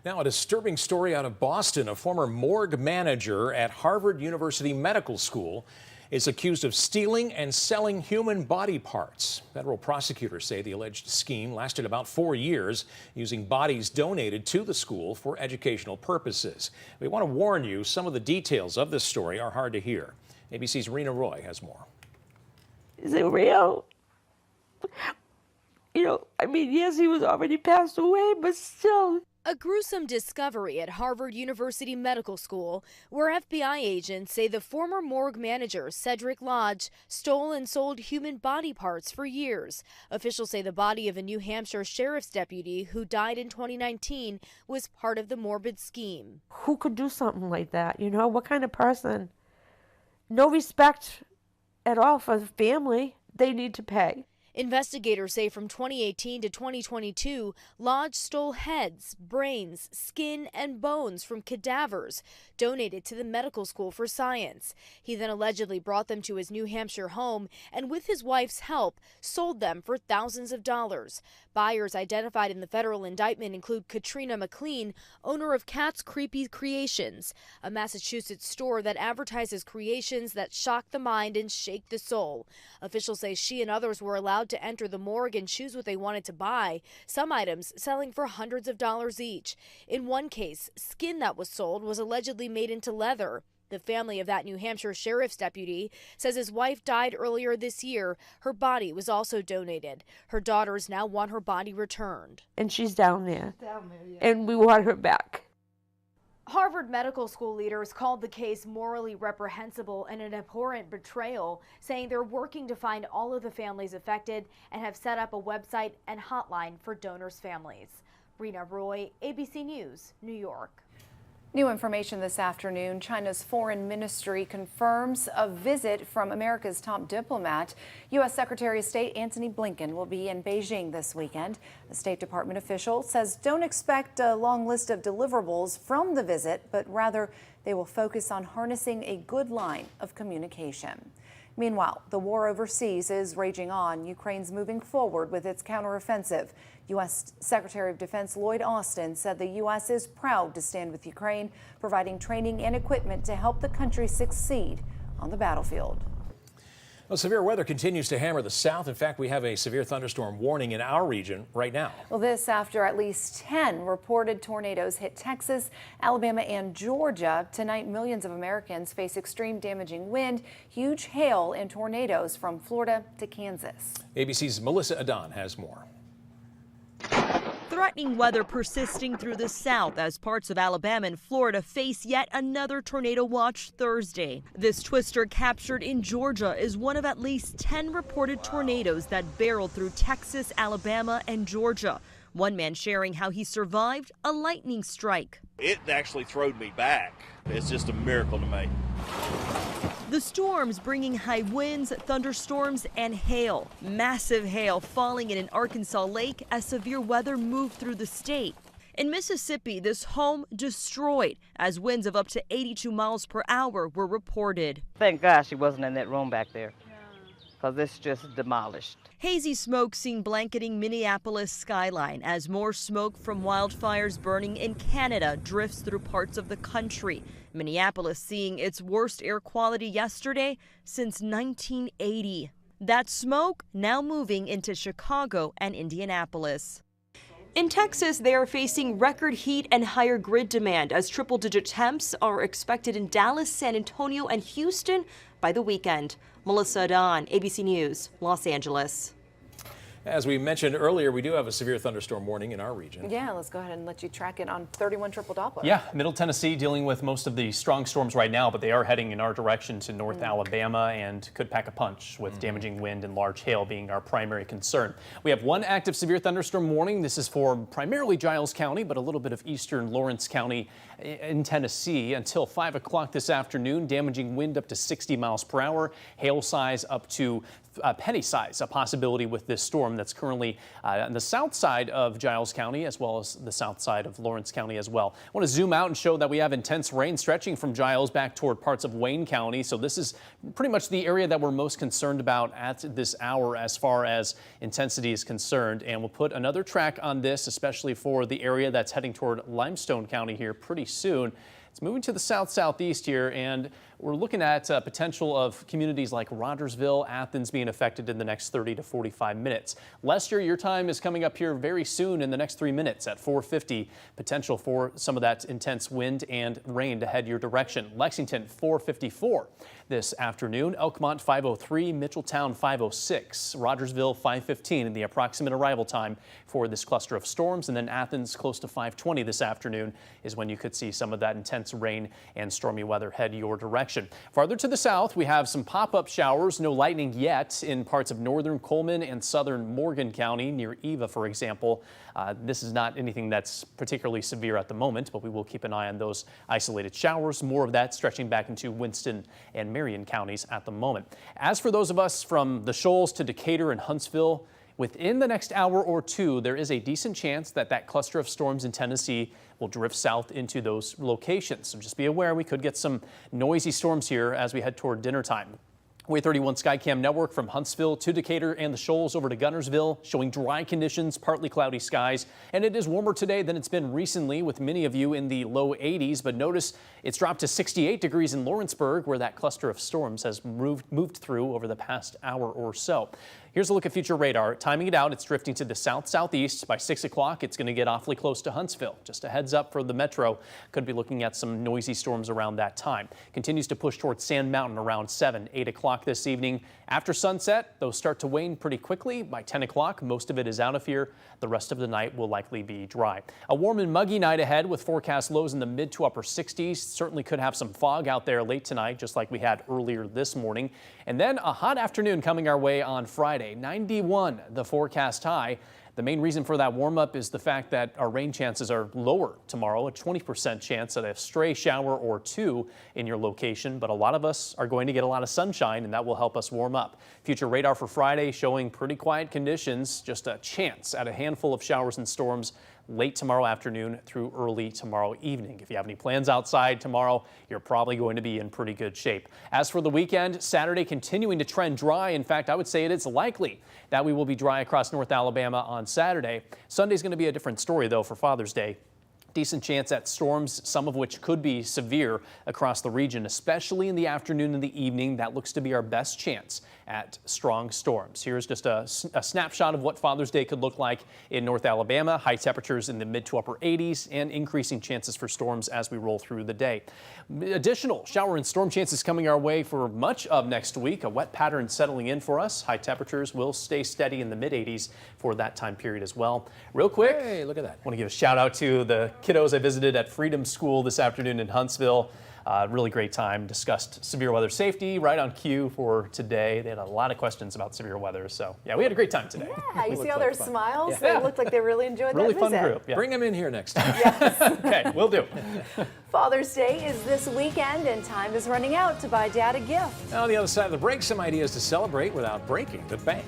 Now, a disturbing story out of Boston. A former morgue manager at Harvard University Medical School is accused of stealing and selling human body parts. Federal prosecutors say the alleged scheme lasted about 4 years, using bodies donated to the school for educational purposes. We want to warn you, some of the details of this story are hard to hear. ABC's Rena Roy has more. Is it real? Yes, he was already passed away, but still. A gruesome discovery at Harvard University Medical School, where FBI agents say the former morgue manager, Cedric Lodge, stole and sold human body parts for years. Officials say the body of a New Hampshire sheriff's deputy who died in 2019 was part of the morbid scheme. Who could do something like that? What kind of person? No respect at all for the family. They need to pay. Investigators say from 2018 to 2022, Lodge stole heads, brains, skin, and bones from cadavers donated to the medical school for science. He then allegedly brought them to his New Hampshire home and, with his wife's help, sold them for thousands of dollars. Buyers identified in the federal indictment include Katrina McLean, owner of Cat's Creepy Creations, a Massachusetts store that advertises creations that shock the mind and shake the soul. Officials say she and others were allowed to enter the morgue and choose what they wanted to buy, some items selling for hundreds of dollars each. In one case, skin that was sold was allegedly made into leather. The family of that New Hampshire sheriff's deputy says his wife died earlier this year. Her body was also donated. Her daughters now want her body returned. And she's down there. And we want her back. Harvard Medical School leaders called the case morally reprehensible and an abhorrent betrayal, saying they're working to find all of the families affected and have set up a website and hotline for donors' families. Rena Roy, ABC News, New York. New information this afternoon. China's foreign ministry confirms a visit from America's top diplomat. U.S. Secretary of State Antony Blinken will be in Beijing this weekend. The State Department official says don't expect a long list of deliverables from the visit, but rather they will focus on harnessing a good line of communication. Meanwhile, the war overseas is raging on. Ukraine's moving forward with its counteroffensive. U.S. Secretary of Defense Lloyd Austin said the U.S. is proud to stand with Ukraine, providing training and equipment to help the country succeed on the battlefield. Well, severe weather continues to hammer the south. In fact, we have a severe thunderstorm warning in our region right now. Well, this after at least 10 reported tornadoes hit Texas, Alabama, and Georgia. Tonight, millions of Americans face extreme damaging wind, huge hail, and tornadoes from Florida to Kansas. ABC's Melissa Adon has more. Threatening weather persisting through the south as parts of Alabama and Florida face yet another tornado watch Thursday. This twister captured in Georgia is one of at least 10 reported tornadoes that barreled through Texas, Alabama, and Georgia. One man sharing how he survived a lightning strike. It actually throwed me back. It's just a miracle to me. The storms bringing high winds, thunderstorms, and hail. Massive hail falling in an Arkansas lake as severe weather moved through the state. In Mississippi, this home destroyed as winds of up to 82 miles per hour were reported. Thank God she wasn't in that room back there, because it's just demolished. Hazy smoke seen blanketing Minneapolis skyline as more smoke from wildfires burning in Canada drifts through parts of the country. Minneapolis seeing its worst air quality yesterday since 1980. That smoke now moving into Chicago and Indianapolis. In Texas, they are facing record heat and higher grid demand as triple-digit temps are expected in Dallas, San Antonio, and Houston by the weekend. Melissa Adon, ABC News, Los Angeles. As we mentioned earlier, we do have a severe thunderstorm warning in our region. Yeah, let's go ahead and let you track it on 31 Triple Doppler. Yeah, Middle Tennessee dealing with most of the strong storms right now, but they are heading in our direction to North Alabama and could pack a punch with damaging wind and large hail being our primary concern. We have one active severe thunderstorm warning. This is for primarily Giles County, but a little bit of eastern Lawrence County in Tennessee until 5 o'clock this afternoon. Damaging wind up to 60 miles per hour, hail size up to penny size, a possibility with this storm that's currently on the south side of Giles County as well as the south side of Lawrence County as well. I want to zoom out and show that we have intense rain stretching from Giles back toward parts of Wayne County. So this is pretty much the area that we're most concerned about at this hour as far as intensity is concerned. And we'll put another track on this, especially for the area that's heading toward Limestone County here pretty soon. It's moving to the south-southeast here, and we're looking at potential of communities like Rogersville, Athens being affected in the next 30 to 45 minutes. Lester, your time is coming up here very soon in the next 3 minutes at 4:50. Potential for some of that intense wind and rain to head your direction. Lexington 4:54 this afternoon. Elkmont 5:03, Mitchelltown 5:06, Rogersville 5:15 in the approximate arrival time for this cluster of storms, and then Athens close to 5:20 this afternoon is when you could see some of that intense rain and stormy weather head your direction. Farther to the south, we have some pop-up showers, no lightning yet in parts of northern Coleman and southern Morgan County near Eva, for example. This is not anything that's particularly severe at the moment, but we will keep an eye on those isolated showers. More of that stretching back into Winston and Marion counties at the moment. As for those of us from the Shoals to Decatur and Huntsville, within the next hour or two, there is a decent chance that that cluster of storms in Tennessee will drift south into those locations. So just be aware we could get some noisy storms here as we head toward dinner time. WAAY 31 Skycam network from Huntsville to Decatur and the Shoals over to Gunnersville, showing dry conditions, partly cloudy skies. And it is warmer today than it's been recently, with many of you in the low 80s. But notice it's dropped to 68 degrees in Lawrenceburg, where that cluster of storms has moved through over the past hour or so. Here's a look at future radar. Timing it out, it's drifting to the south-southeast. By 6 o'clock, it's going to get awfully close to Huntsville. Just a heads up for the metro. Could be looking at some noisy storms around that time. Continues to push towards Sand Mountain around 7, 8 o'clock this evening. After sunset, those start to wane pretty quickly. By 10 o'clock, most of it is out of here. The rest of the night will likely be dry. A warm and muggy night ahead with forecast lows in the mid to upper 60s. Certainly could have some fog out there late tonight, just like we had earlier this morning. And then a hot afternoon coming our way on Friday. 91 the forecast high. The main reason for that warm up is the fact that our rain chances are lower tomorrow, a 20% chance at a stray shower or two in your location. But a lot of us are going to get a lot of sunshine, and that will help us warm up. Future radar for Friday showing pretty quiet conditions, just a chance at a handful of showers and storms late tomorrow afternoon through early tomorrow evening. If you have any plans outside tomorrow, you're probably going to be in pretty good shape. As for the weekend, Saturday continuing to trend dry. In fact, I would say it is likely that we will be dry across North Alabama on Saturday. Sunday's going to be a different story, though, for Father's Day. Decent chance at storms, some of which could be severe across the region, especially in the afternoon and the evening. That looks to be our best chance at strong storms. Here's just a snapshot of what Father's Day could look like in North Alabama. High temperatures in the mid to upper 80s and increasing chances for storms as we roll through the day. Additional shower and storm chances coming our way for much of next week. A wet pattern settling in for us. High temperatures will stay steady in the mid 80s for that time period as well. Real quick, hey, look at that. Want to give a shout out to the kiddos I visited at Freedom School this afternoon in Huntsville. Really great time. Discussed severe weather safety right on cue for today. They had a lot of questions about severe weather. So, yeah, we had a great time today. Yeah, you see all their smiles? Yeah. They looked like they really enjoyed really that visit. Really fun group. Yeah. Bring them in here next time. Yes. Okay, we'll do. Father's Day is this weekend, and time is running out to buy Dad a gift. Now, on the other side of the break, some ideas to celebrate without breaking the bank.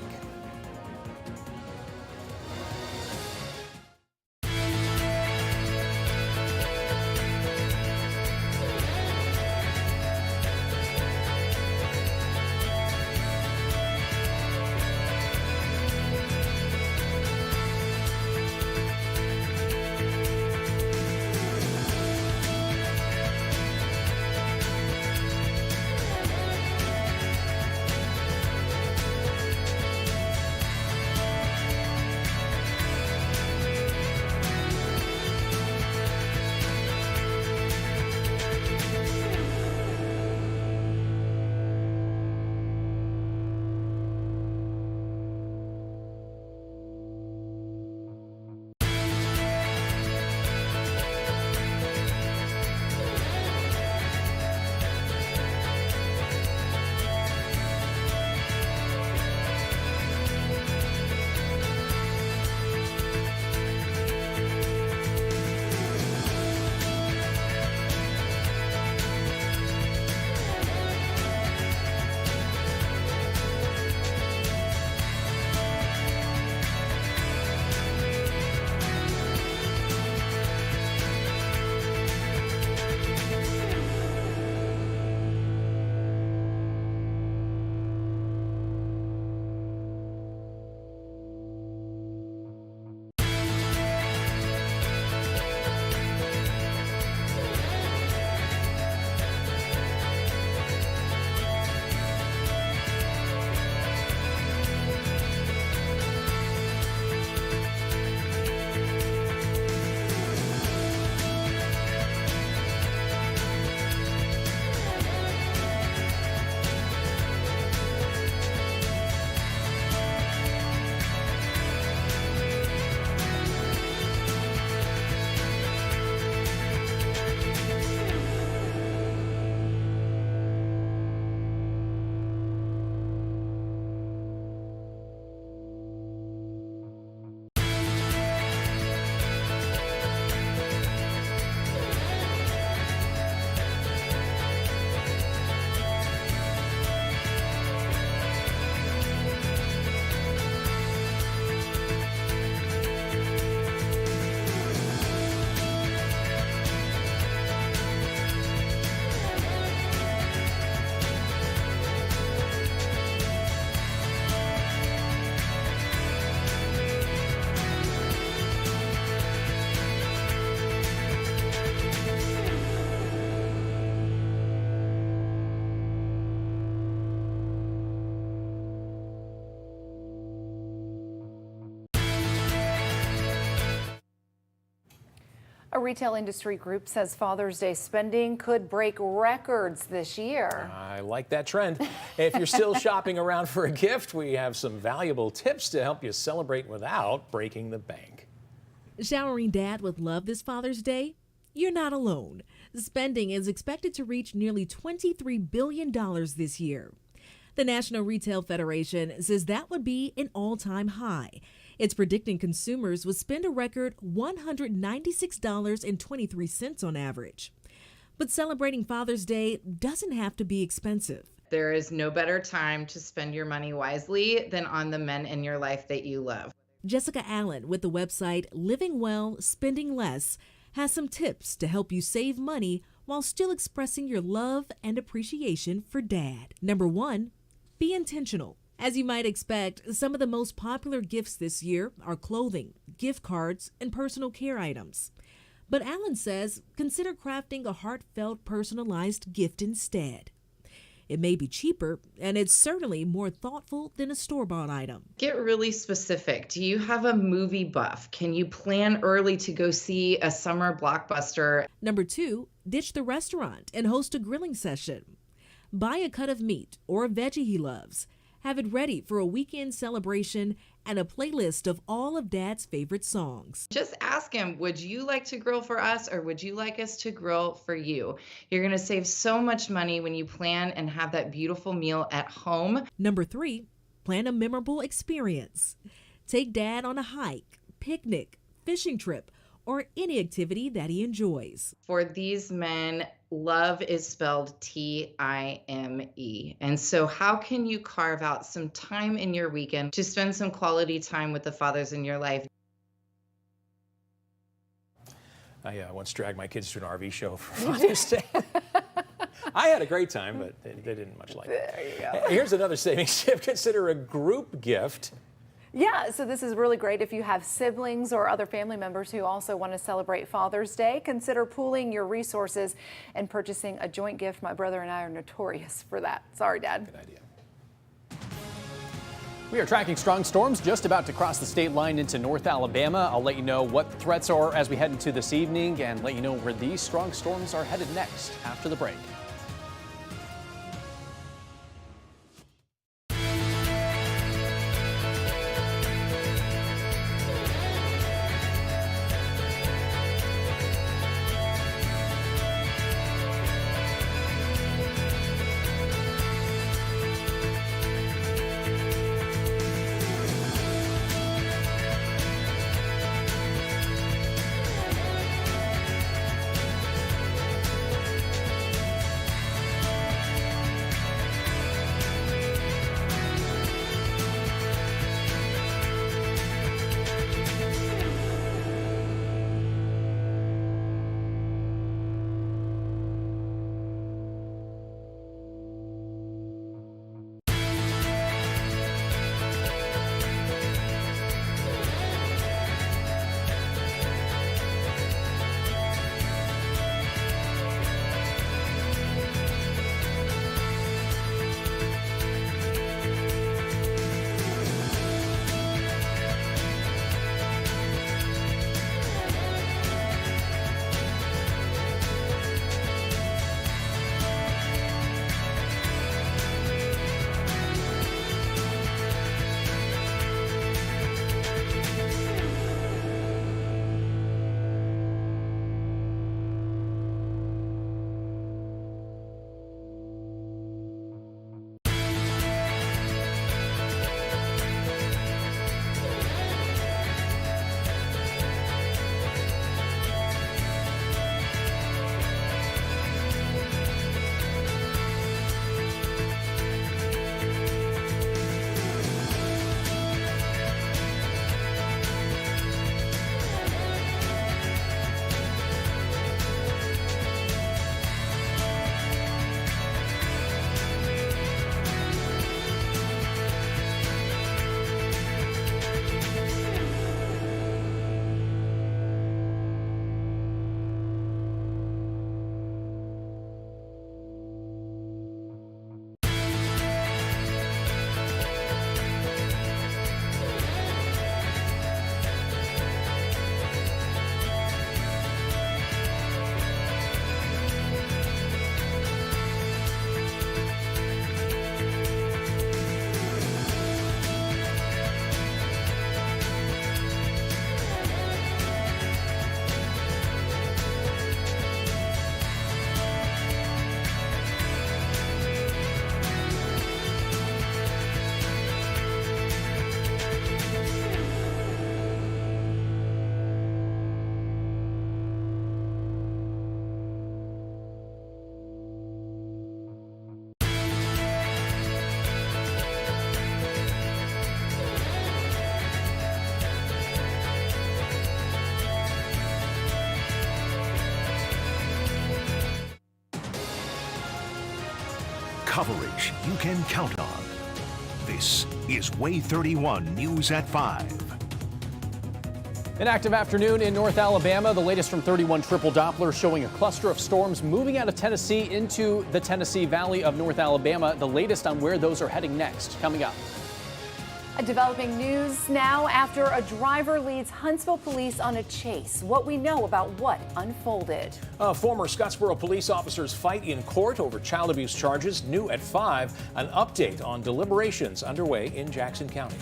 Retail Industry Group says Father's Day spending could break records this year. I like that trend. If you're still shopping around for a gift, we have some valuable tips to help you celebrate without breaking the bank. Showering dad with love this Father's Day? You're not alone. Spending is expected to reach nearly $23 billion this year. The National Retail Federation says that would be an all-time high. It's predicting consumers would spend a record $196.23 on average. But celebrating Father's Day doesn't have to be expensive. There is no better time to spend your money wisely than on the men in your life that you love. Jessica Allen with the website Living Well, Spending Less has some tips to help you save money while still expressing your love and appreciation for dad. Number 1, be intentional. As you might expect, some of the most popular gifts this year are clothing, gift cards, and personal care items. But Allen says consider crafting a heartfelt, personalized gift instead. It may be cheaper, and it's certainly more thoughtful than a store-bought item. Get really specific. Do you have a movie buff? Can you plan early to go see a summer blockbuster? Number 2, ditch the restaurant and host a grilling session. Buy a cut of meat or a veggie he loves. Have it ready for a weekend celebration and a playlist of all of Dad's favorite songs. Just ask him, would you like to grill for us or would you like us to grill for you? You're going to save so much money when you plan and have that beautiful meal at home. Number 3, plan a memorable experience. Take Dad on a hike, picnic, fishing trip, or any activity that he enjoys. For these men, love is spelled Time. And so how can you carve out some time in your weekend to spend some quality time with the fathers in your life? I once dragged my kids to an RV show for Father's Day. I had a great time, but they didn't much like it. There you go. Here's another savings tip. Consider a group gift. Yeah, so this is really great if you have siblings or other family members who also want to celebrate Father's Day. Consider pooling your resources and purchasing a joint gift. My brother and I are notorious for that. Sorry, Dad. Good idea. We are tracking strong storms just about to cross the state line into North Alabama. I'll let you know what the threats are as we head into this evening and let you know where these strong storms are headed next after the break. coverage you can count on. This is WAAY 31 News at 5. An active afternoon in North Alabama. The latest from 31 Triple Doppler showing a cluster of storms moving out of Tennessee into the Tennessee Valley of North Alabama. The latest on where those are heading next coming up. Developing news now after a driver leads Huntsville police on a chase. What we know about what unfolded. Former Scottsboro police officers fight in court over child abuse charges. New at 5, an update on deliberations underway in Jackson County.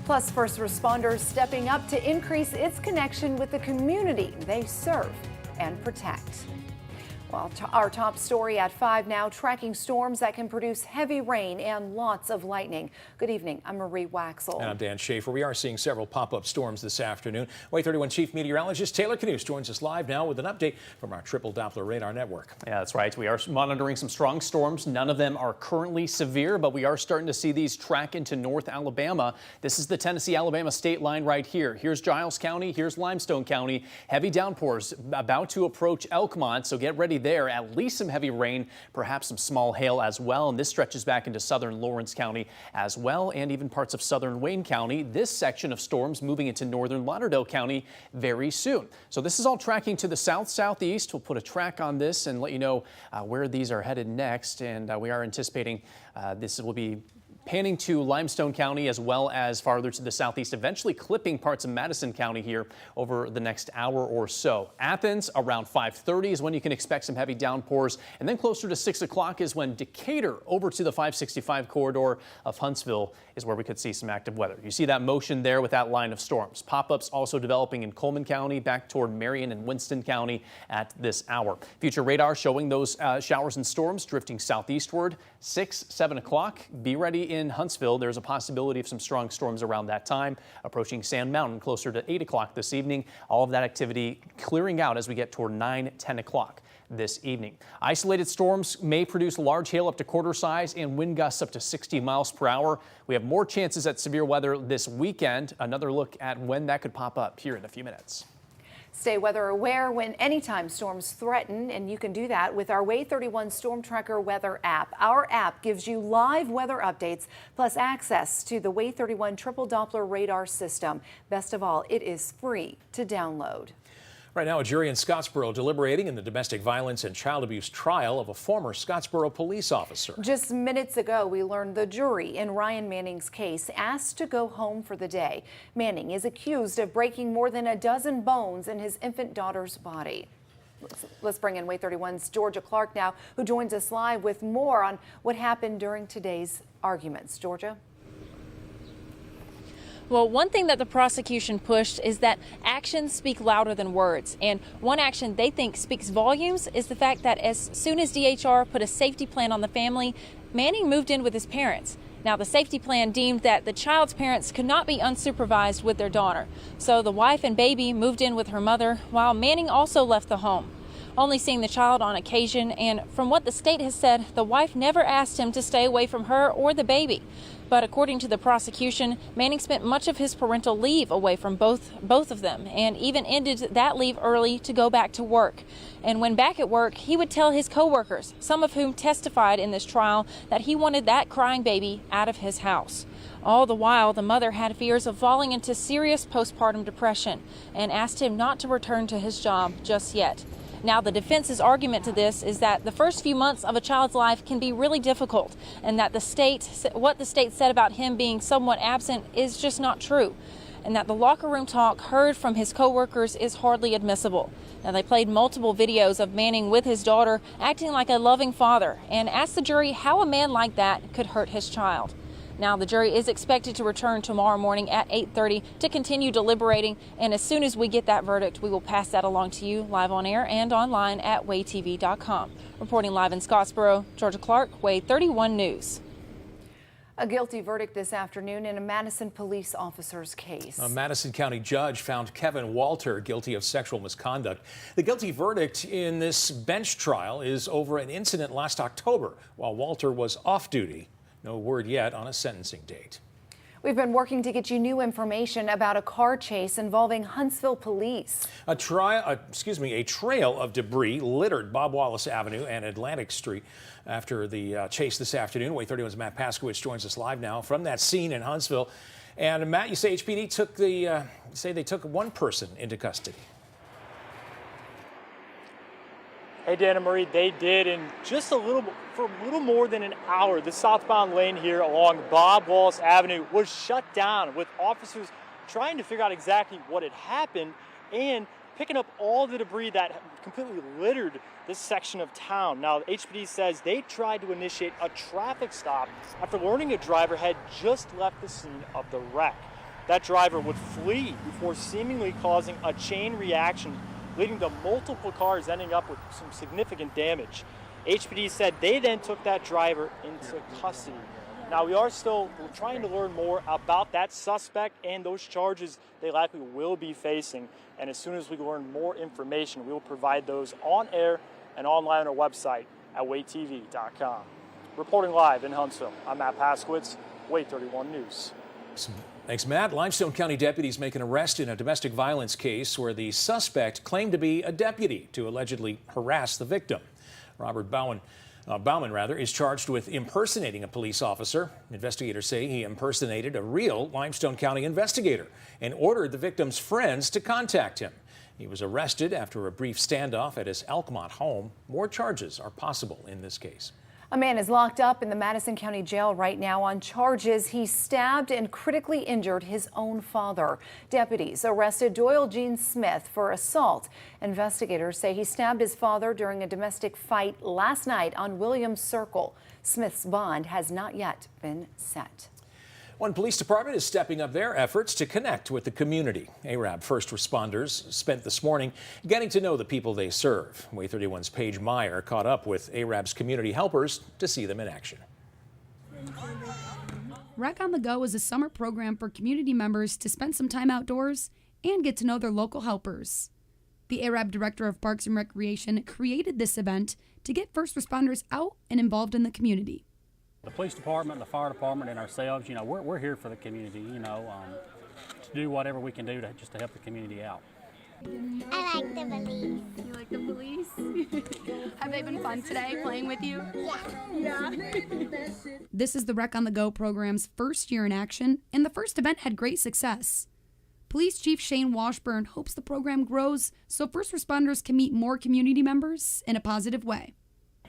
Plus, first responders stepping up to increase its connection with the community they serve and protect. Well, our top story at 5 now, tracking storms that can produce heavy rain and lots of lightning. Good evening. I'm Marie Waxel. And I'm Dan Schaefer. We are seeing several pop-up storms this afternoon. WAAY 31 Chief Meteorologist Taylor Knust joins us live now with an update from our Triple Doppler radar network. Yeah, that's right. We are monitoring some strong storms. None of them are currently severe, but we are starting to see these track into North Alabama. This is the Tennessee-Alabama state line right here. Here's Giles County. Here's Limestone County. Heavy downpours about to approach Elkmont, so get ready there. At least some heavy rain, perhaps some small hail as well. And this stretches back into southern Lawrence County as well, and even parts of southern Wayne County. This section of storms moving into northern Lauderdale County very soon. So this is all tracking to the south-southeast. We'll put a track on this and let you know where these are headed next. And we are anticipating this will be panning to Limestone County as well as farther to the southeast, eventually clipping parts of Madison County here over the next hour or so. Athens around 5:30 is when you can expect some heavy downpours, and then closer to 6 o'clock is when Decatur over to the 565 corridor of Huntsville is where we could see some active weather. You see that motion there with that line of storms. Pop-ups also developing in Coleman County back toward Marion and Winston County at this hour. Future radar showing those showers and storms drifting southeastward 6, 7 o'clock. Be ready in Huntsville. There's a possibility of some strong storms around that time, approaching Sand Mountain closer to 8 o'clock this evening. All of that activity clearing out as we get toward 9, 10 o'clock this evening. Isolated storms may produce large hail up to quarter size and wind gusts up to 60 miles per hour. We have more chances at severe weather this weekend. Another look at when that could pop up here in a few minutes. Stay weather aware when anytime storms threaten, and you can do that with our WAAY 31 Storm Tracker weather app. Our app gives you live weather updates plus access to the WAAY 31 Triple Doppler radar system. Best of all, it is free to download. Right now, a jury in Scottsboro deliberating in the domestic violence and child abuse trial of a former Scottsboro police officer. Just minutes ago, we learned the jury in Ryan Manning's case asked to go home for the day. Manning is accused of breaking more than a dozen bones in his infant daughter's body. Let's bring in WAAY 31's Georgia Clark now, who joins us live with more on what happened during today's arguments. Georgia? Well, one thing that the prosecution pushed is that actions speak louder than words. And one action they think speaks volumes is the fact that as soon as DHR put a safety plan on the family, Manning moved in with his parents. Now, the safety plan deemed that the child's parents could not be unsupervised with their daughter. So the wife and baby moved in with her mother, while Manning also left the home, only seeing the child on occasion. And from what the state has said, the wife never asked him to stay away from her or the baby. But according to the prosecution, Manning spent much of his parental leave away from both of them, and even ended that leave early to go back to work. And when back at work, he would tell his coworkers, some of whom testified in this trial, that he wanted that crying baby out of his house. All the while, the mother had fears of falling into serious postpartum depression and asked him not to return to his job just yet. Now, the defense's argument to this is that the first few months of a child's life can be really difficult, and that what the state said about him being somewhat absent is just not true, and that the locker room talk heard from his coworkers is hardly admissible. Now, they played multiple videos of Manning with his daughter acting like a loving father and asked the jury how a man like that could hurt his child. Now, the jury is expected to return tomorrow morning at 8:30 to continue deliberating, and as soon as we get that verdict, we will pass that along to you live on air and online at WAAYTV.com. Reporting live in Scottsboro, Georgia Clark, WAAY 31 News. A guilty verdict this afternoon in a Madison police officer's case. A Madison County judge found Kevin Walter guilty of sexual misconduct. The guilty verdict in this bench trial is over an incident last October while Walter was off duty. No word yet on a sentencing date. We've been working to get you new information about a car chase involving Huntsville police. A trail of debris littered Bob Wallace Avenue and Atlantic Street after the chase this afternoon. WAAY 31's Matt Paskowitz joins us live now from that scene in Huntsville. And Matt, you say HPD took they took one person into custody. Hey, Dan and Marie, they did in just for a little more than an hour. The southbound lane here along Bob Wallace Avenue was shut down with officers trying to figure out exactly what had happened and picking up all the debris that completely littered this section of town. Now, HPD says they tried to initiate a traffic stop after learning a driver had just left the scene of the wreck. That driver would flee before seemingly causing a chain reaction, leading to multiple cars ending up with some significant damage. HPD said they then took that driver into custody. Now, we are still trying to learn more about that suspect and those charges they likely will be facing. And as soon as we learn more information, we will provide those on air and online on our website at WAAYTV.com. Reporting live in Huntsville, I'm Matt Paskowitz, WAAY 31 News. Thanks, Matt. Limestone County deputies make an arrest in a domestic violence case where the suspect claimed to be a deputy to allegedly harass the victim. Robert Bauman is charged with impersonating a police officer. Investigators say he impersonated a real Limestone County investigator and ordered the victim's friends to contact him. He was arrested after a brief standoff at his Elkmont home. More charges are possible in this case. A man is locked up in the Madison County Jail right now on charges he stabbed and critically injured his own father. Deputies arrested Doyle Gene Smith for assault. Investigators say he stabbed his father during a domestic fight last night on Williams Circle. Smith's bond has not yet been set. One police department is stepping up their efforts to connect with the community. ARAB first responders spent this morning getting to know the people they serve. WAAY 31's Paige Meyer caught up with ARAB's community helpers to see them in action. Rec on the Go is a summer program for community members to spend some time outdoors and get to know their local helpers. The ARAB Director of Parks and Recreation created this event to get first responders out and involved in the community. The police department, the fire department, and ourselves, we're here for the community, to do whatever we can do just to help the community out. I like the police. You like the police? Have they been fun today playing with you? Yeah. This is the Rec on the Go program's first year in action, and the first event had great success. Police Chief Shane Washburn hopes the program grows so first responders can meet more community members in a positive way.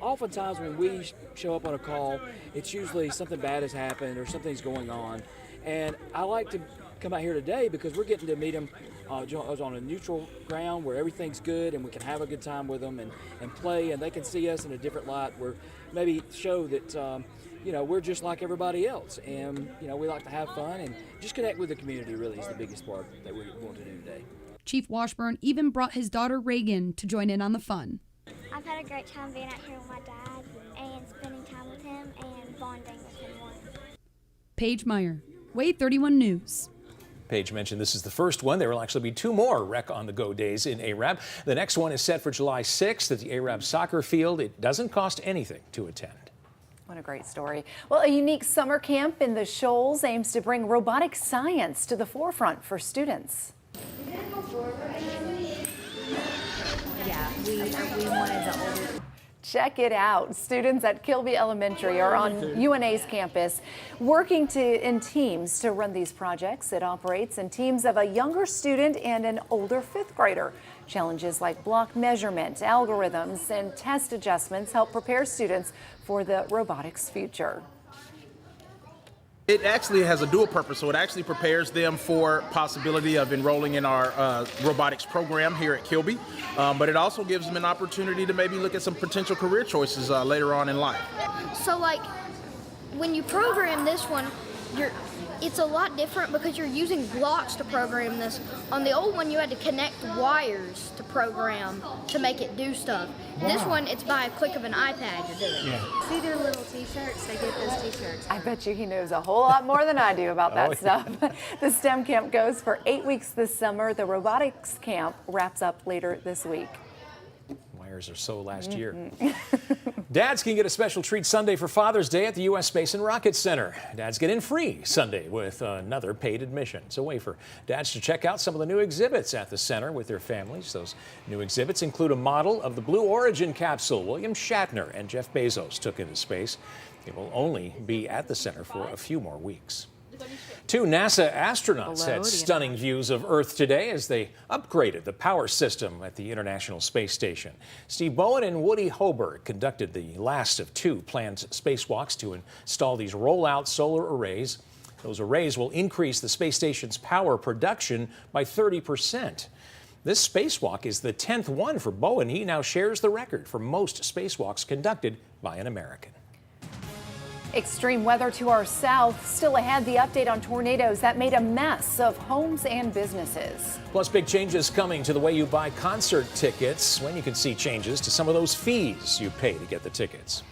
Oftentimes when we show up on a call, it's usually something bad has happened or something's going on. And I like to come out here today because we're getting to meet them on a neutral ground where everything's good and we can have a good time with them and play, and they can see us in a different light where maybe show that we're just like everybody else, and we like to have fun and just connect with the community. Really is the biggest part that we want to do today. Chief Washburn even brought his daughter Reagan to join in on the fun. I've had a great time being out here with my dad and spending time with him and bonding with him more. Paige Meyer, WAAY 31 News. Paige mentioned this is the first one. There will actually be 2 more Rec on the Go days in ARAB. The next one is set for July 6th at the ARAB soccer field. It doesn't cost anything to attend. What a great story. Well, a unique summer camp in the Shoals aims to bring robotic science to the forefront for students. Yeah, we wanted the older. Check it out. Students at Kilby Elementary are on UNA's campus working in teams to run these projects. It operates in teams of a younger student and an older 5th grader. Challenges like block measurement, algorithms, and test adjustments help prepare students for the robotics future. It actually has a dual purpose, so it actually prepares them for possibility of enrolling in our robotics program here at Kilby, but it also gives them an opportunity to maybe look at some potential career choices later on in life. So like when you program this one, it's a lot different because you're using blocks to program this. On the old one, you had to connect wires to program to make it do stuff. Wow. This one, it's by a click of an iPad you're doing. Yeah. See their little t-shirts? They get those t-shirts. I bet you he knows a whole lot more than I do about that stuff. The STEM camp goes for 8 weeks this summer. The robotics camp wraps up later this week. Wires are so last year. Dads can get a special treat Sunday for Father's Day at the U.S. Space and Rocket Center. Dads get in free Sunday with another paid admission. It's a way for dads to check out some of the new exhibits at the center with their families. Those new exhibits include a model of the Blue Origin capsule William Shatner and Jeff Bezos took into space. It will only be at the center for a few more weeks. 2 NASA astronauts had stunning views of Earth today as they upgraded the power system at the International Space Station. Steve Bowen and Woody Hoberg conducted the last of 2 planned spacewalks to install these rollout solar arrays. Those arrays will increase the space station's power production by 30%. This spacewalk is the 10th one for Bowen. He now shares the record for most spacewalks conducted by an American. Extreme weather to our south. Still ahead, the update on tornadoes that made a mess of homes and businesses. Plus, big changes coming to the way you buy concert tickets, when you can see changes to some of those fees you pay to get the tickets.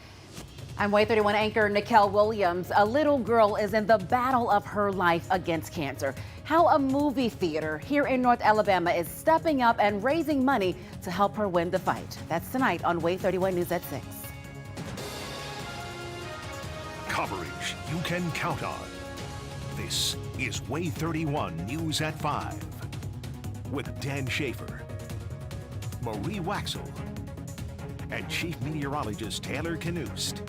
I'm WAAY 31 anchor Nikel Williams. A little girl is in the battle of her life against cancer. How a movie theater here in North Alabama is stepping up and raising money to help her win the fight. That's tonight on WAAY 31 News at 6. Coverage you can count on. This is WAAY 31 News at 5 with Dan Schaefer, Marie Waxel, and Chief Meteorologist Taylor Knust.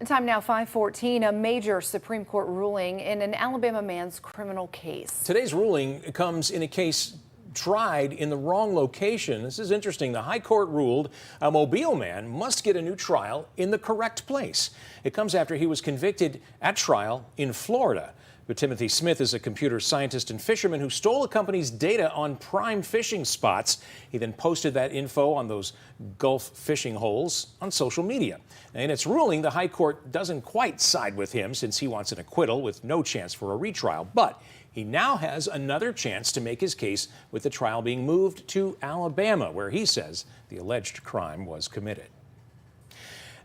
Time now 5:14, a major Supreme Court ruling in an Alabama man's criminal case. Today's ruling comes in a case tried in the wrong location. This is interesting. The High Court ruled a Mobile man must get a new trial in the correct place. It comes after he was convicted at trial in Florida. But Timothy Smith is a computer scientist and fisherman who stole a company's data on prime fishing spots. He then posted that info on those Gulf fishing holes on social media. In its ruling, the High Court doesn't quite side with him since he wants an acquittal with no chance for a retrial. But he now has another chance to make his case with the trial being moved to Alabama, where he says the alleged crime was committed.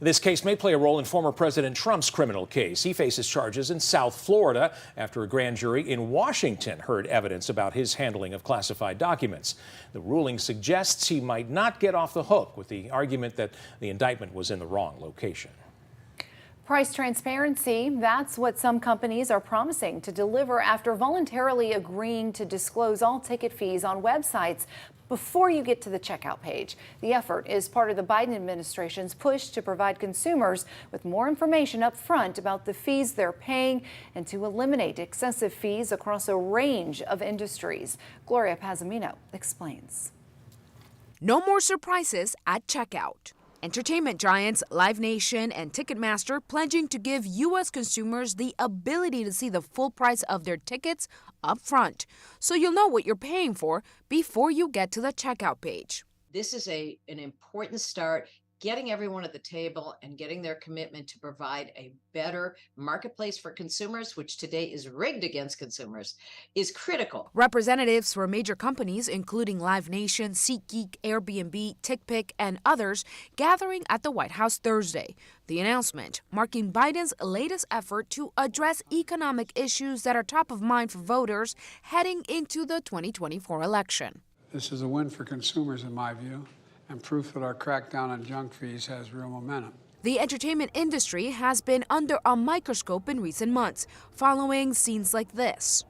This case may play a role in former President Trump's criminal case. He faces charges in South Florida after a grand jury in Washington heard evidence about his handling of classified documents. The ruling suggests he might not get off the hook with the argument that the indictment was in the wrong location. Price transparency, that's what some companies are promising to deliver after voluntarily agreeing to disclose all ticket fees on websites before you get to the checkout page. The effort is part of the Biden administration's push to provide consumers with more information up front about the fees they're paying and to eliminate excessive fees across a range of industries. Gloria Pazamino explains. No more surprises at checkout. Entertainment giants Live Nation and Ticketmaster pledging to give U.S. consumers the ability to see the full price of their tickets up front, so you'll know what you're paying for before you get to the checkout page. This is an important start, getting everyone at the table and getting their commitment to provide a better marketplace for consumers, which today is rigged against consumers, is critical. Representatives for major companies, including Live Nation, SeatGeek, Airbnb, TickPick, and others, gathering at the White House Thursday. The announcement marking Biden's latest effort to address economic issues that are top of mind for voters heading into the 2024 election. This is a win for consumers, in my view, and proof that our crackdown on junk fees has real momentum. The entertainment industry has been under a microscope in recent months, following scenes like this.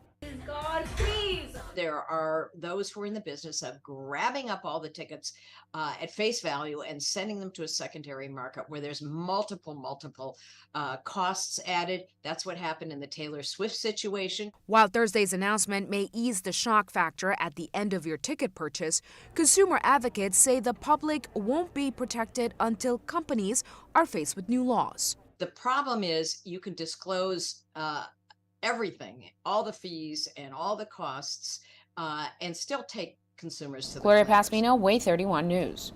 God, please. There are those who are in the business of grabbing up all the tickets at face value and sending them to a secondary market where there's multiple costs added. That's what happened in the Taylor Swift situation. While Thursday's announcement may ease the shock factor at the end of your ticket purchase, consumer advocates say the public won't be protected until companies are faced with new laws. The problem is you can disclose everything, all the fees and all the costs, and still take consumers to the Gloria Pasmino, WAAY 31 News.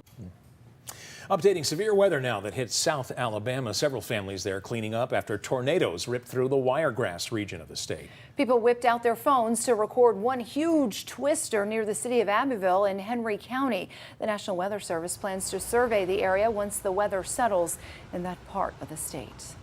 Updating severe weather now that hits South Alabama. Several families there cleaning up after tornadoes ripped through the Wiregrass region of the state. People whipped out their phones to record one huge twister near the city of Abbeville in Henry County. The National Weather Service plans to survey the area once the weather settles in that part of the state.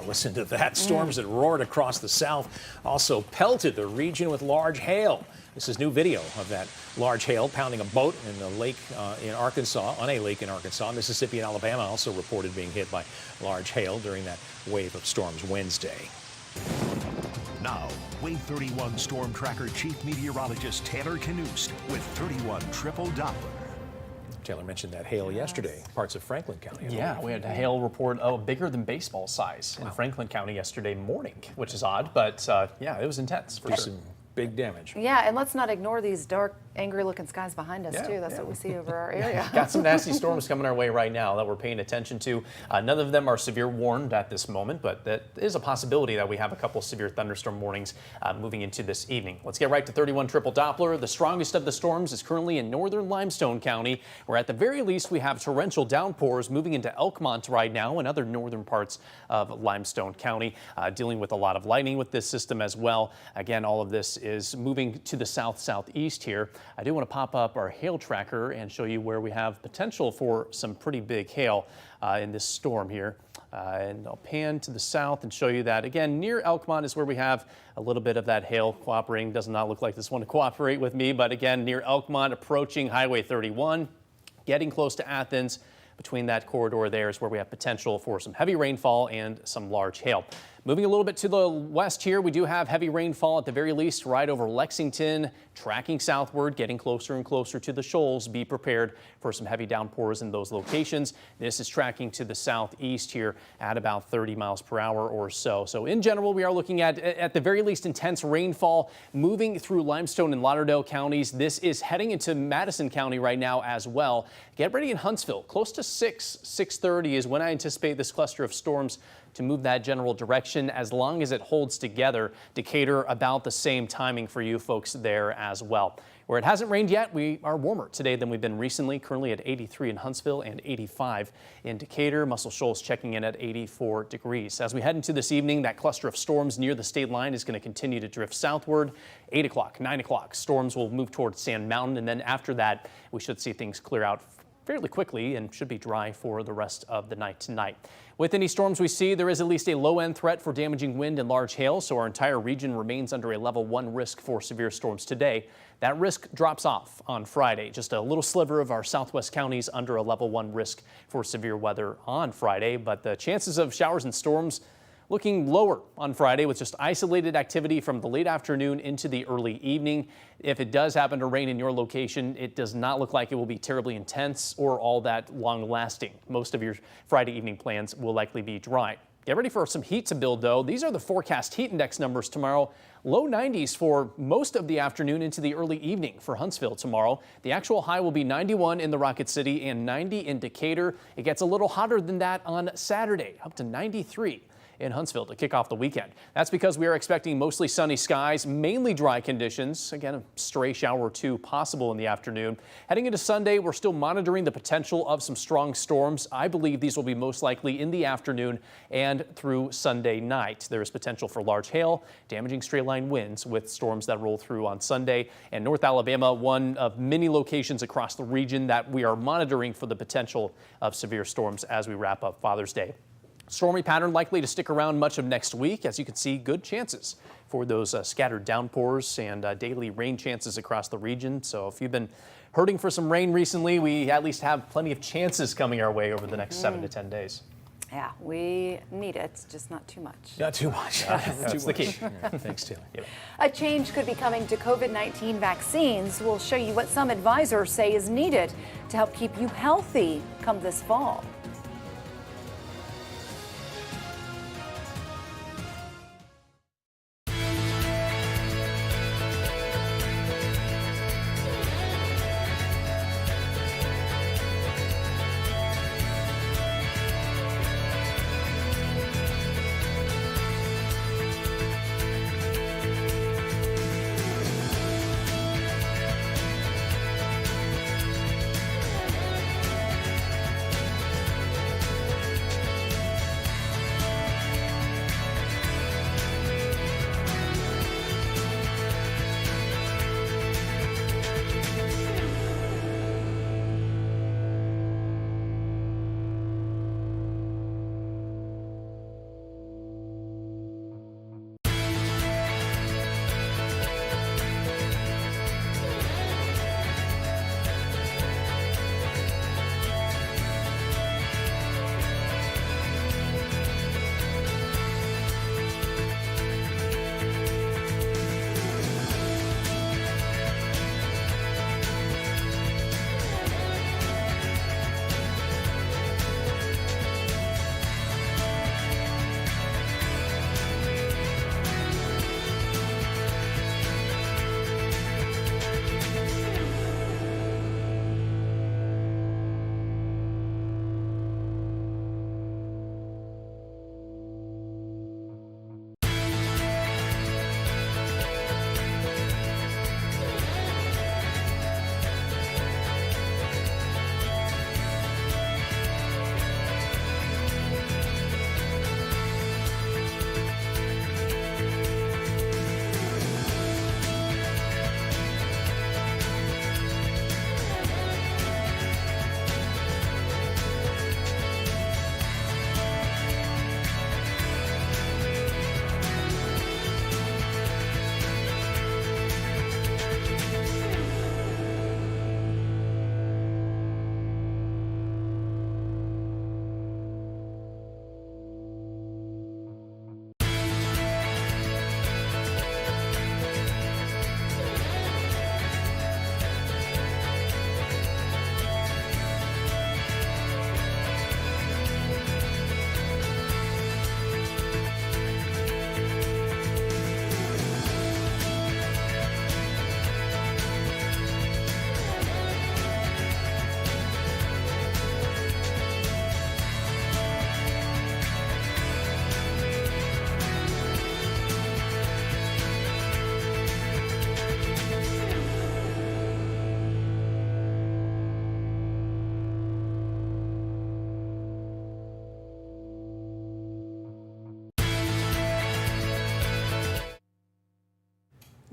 Listen to that. Storms that roared across the south also pelted the region with large hail. This is new video of that large hail pounding a boat in a lake in Arkansas, on a lake in Arkansas. Mississippi and Alabama also reported being hit by large hail during that wave of storms Wednesday. Now, WAAY 31 Storm Tracker Chief Meteorologist Taylor Knust with 31 Triple Doppler. Taylor mentioned that hail yesterday, parts of Franklin County. Yeah, we had a hail report bigger than baseball size in Franklin County yesterday morning, which is odd, but yeah, it was intense for sure. Some big damage. Yeah, and let's not ignore these dark, angry-looking skies behind us, too. That's what we see over our area. Got some nasty storms coming our way right now that we're paying attention to. None of them are severe warned at this moment, but that is a possibility that we have a couple severe thunderstorm warnings moving into this evening. Let's get right to 31 Triple Doppler. The strongest of the storms is currently in northern Limestone County, where at the very least we have torrential downpours moving into Elkmont right now and other northern parts of Limestone County, dealing with a lot of lightning with this system as well. Again, all of this is moving to the south-southeast here. I do want to pop up our hail tracker and show you where we have potential for some pretty big hail in this storm here. And I'll pan to the south and show you that, again, near Elkmont is where we have a little bit of that hail cooperating. Does not look like this one to cooperate with me, but again, near Elkmont, approaching Highway 31, getting close to Athens. Between that corridor there is where we have potential for some heavy rainfall and some large hail. Moving a little bit to the west here, we do have heavy rainfall at the very least right over Lexington, tracking southward, getting closer and closer to the shoals. Be prepared for some heavy downpours in those locations. This is tracking to the southeast here at about 30 miles per hour or so. So in general, we are looking at the very least intense rainfall moving through Limestone and Lauderdale counties. This is heading into Madison County right now as well. Get ready in Huntsville. Close to 6:30 is when I anticipate this cluster of storms to move that general direction, as long as it holds together. Decatur, about the same timing for you folks there as well. Where it hasn't rained yet, we are warmer today than we've been recently, currently at 83 in Huntsville and 85 in Decatur. Muscle Shoals checking in at 84 degrees. As we head into this evening, that cluster of storms near the state line is going to continue to drift southward. 8 o'clock, 9 o'clock, storms will move towards Sand Mountain, and then after that, we should see things clear out fairly quickly and should be dry for the rest of the night tonight. With any storms we see, there is at least a low-end threat for damaging wind and large hail, so our entire region remains under a level 1 risk for severe storms today. That risk drops off on Friday. Just a little sliver of our southwest counties under a level 1 risk for severe weather on Friday, but the chances of showers and storms looking lower on Friday with just isolated activity from the late afternoon into the early evening. If it does happen to rain in your location, it does not look like it will be terribly intense or all that long lasting. Most of your Friday evening plans will likely be dry. Get ready for some heat to build though. These are the forecast heat index numbers tomorrow. Low 90s for most of the afternoon into the early evening for Huntsville tomorrow. The actual high will be 91 in the Rocket City and 90 in Decatur. It gets a little hotter than that on Saturday, up to 93. In Huntsville to kick off the weekend. That's because we are expecting mostly sunny skies, mainly dry conditions. Again, a stray shower or two possible in the afternoon. Heading into Sunday, we're still monitoring the potential of some strong storms. I believe these will be most likely in the afternoon and through Sunday night. There is potential for large hail, damaging straight line winds with storms that roll through on Sunday. And North Alabama, one of many locations across the region that we are monitoring for the potential of severe storms as we wrap up Father's Day. Stormy pattern likely to stick around much of next week. As you can see, good chances for those scattered downpours and daily rain chances across the region. So if you've been hurting for some rain recently, we at least have plenty of chances coming our way over the next 7 to 10 days. Yeah, we need it, just not too much. Not too much. That's the key. Thanks, Taylor. Yep. A change could be coming to COVID-19 vaccines. We'll show you what some advisors say is needed to help keep you healthy come this fall.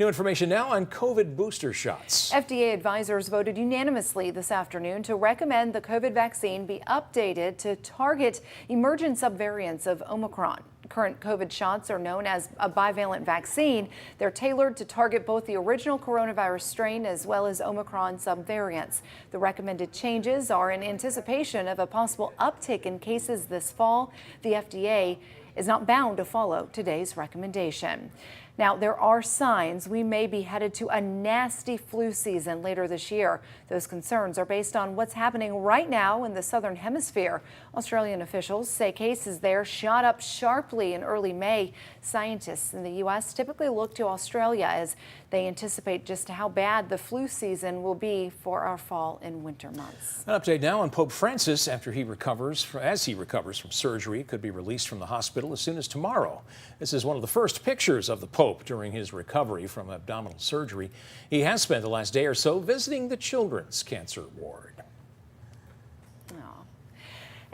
New information now on COVID booster shots. FDA advisors voted unanimously this afternoon to recommend the COVID vaccine be updated to target emergent subvariants of Omicron. Current COVID shots are known as a bivalent vaccine. They're tailored to target both the original coronavirus strain as well as Omicron subvariants. The recommended changes are in anticipation of a possible uptick in cases this fall. The FDA is not bound to follow today's recommendation. Now, there are signs we may be headed to a nasty flu season later this year. Those concerns are based on what's happening right now in the southern hemisphere. Australian officials say cases there shot up sharply in early May. Scientists in the U.S. typically look to Australia as they anticipate just how bad the flu season will be for our fall and winter months. An update now on Pope Francis as he recovers from surgery. Could be released from the hospital as soon as tomorrow. This is one of the first pictures of the Pope during his recovery from abdominal surgery. He has spent the last day or so visiting the children's cancer ward.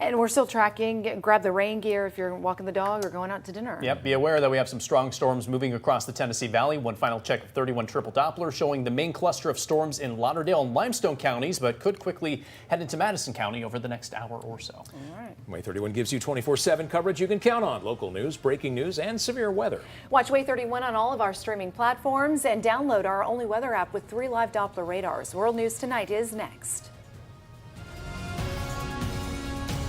And we're still tracking. Grab the rain gear if you're walking the dog or going out to dinner. Yep, be aware that we have some strong storms moving across the Tennessee Valley. One final check of 31 triple Doppler showing the main cluster of storms in Lauderdale and Limestone counties, but could quickly head into Madison County over the next hour or so. All right. WAAY 31 gives you 24/7 coverage you can count on. Local news, breaking news, and severe weather. Watch WAAY 31 on all of our streaming platforms and download our only weather app with 3 live Doppler radars. World News Tonight is next.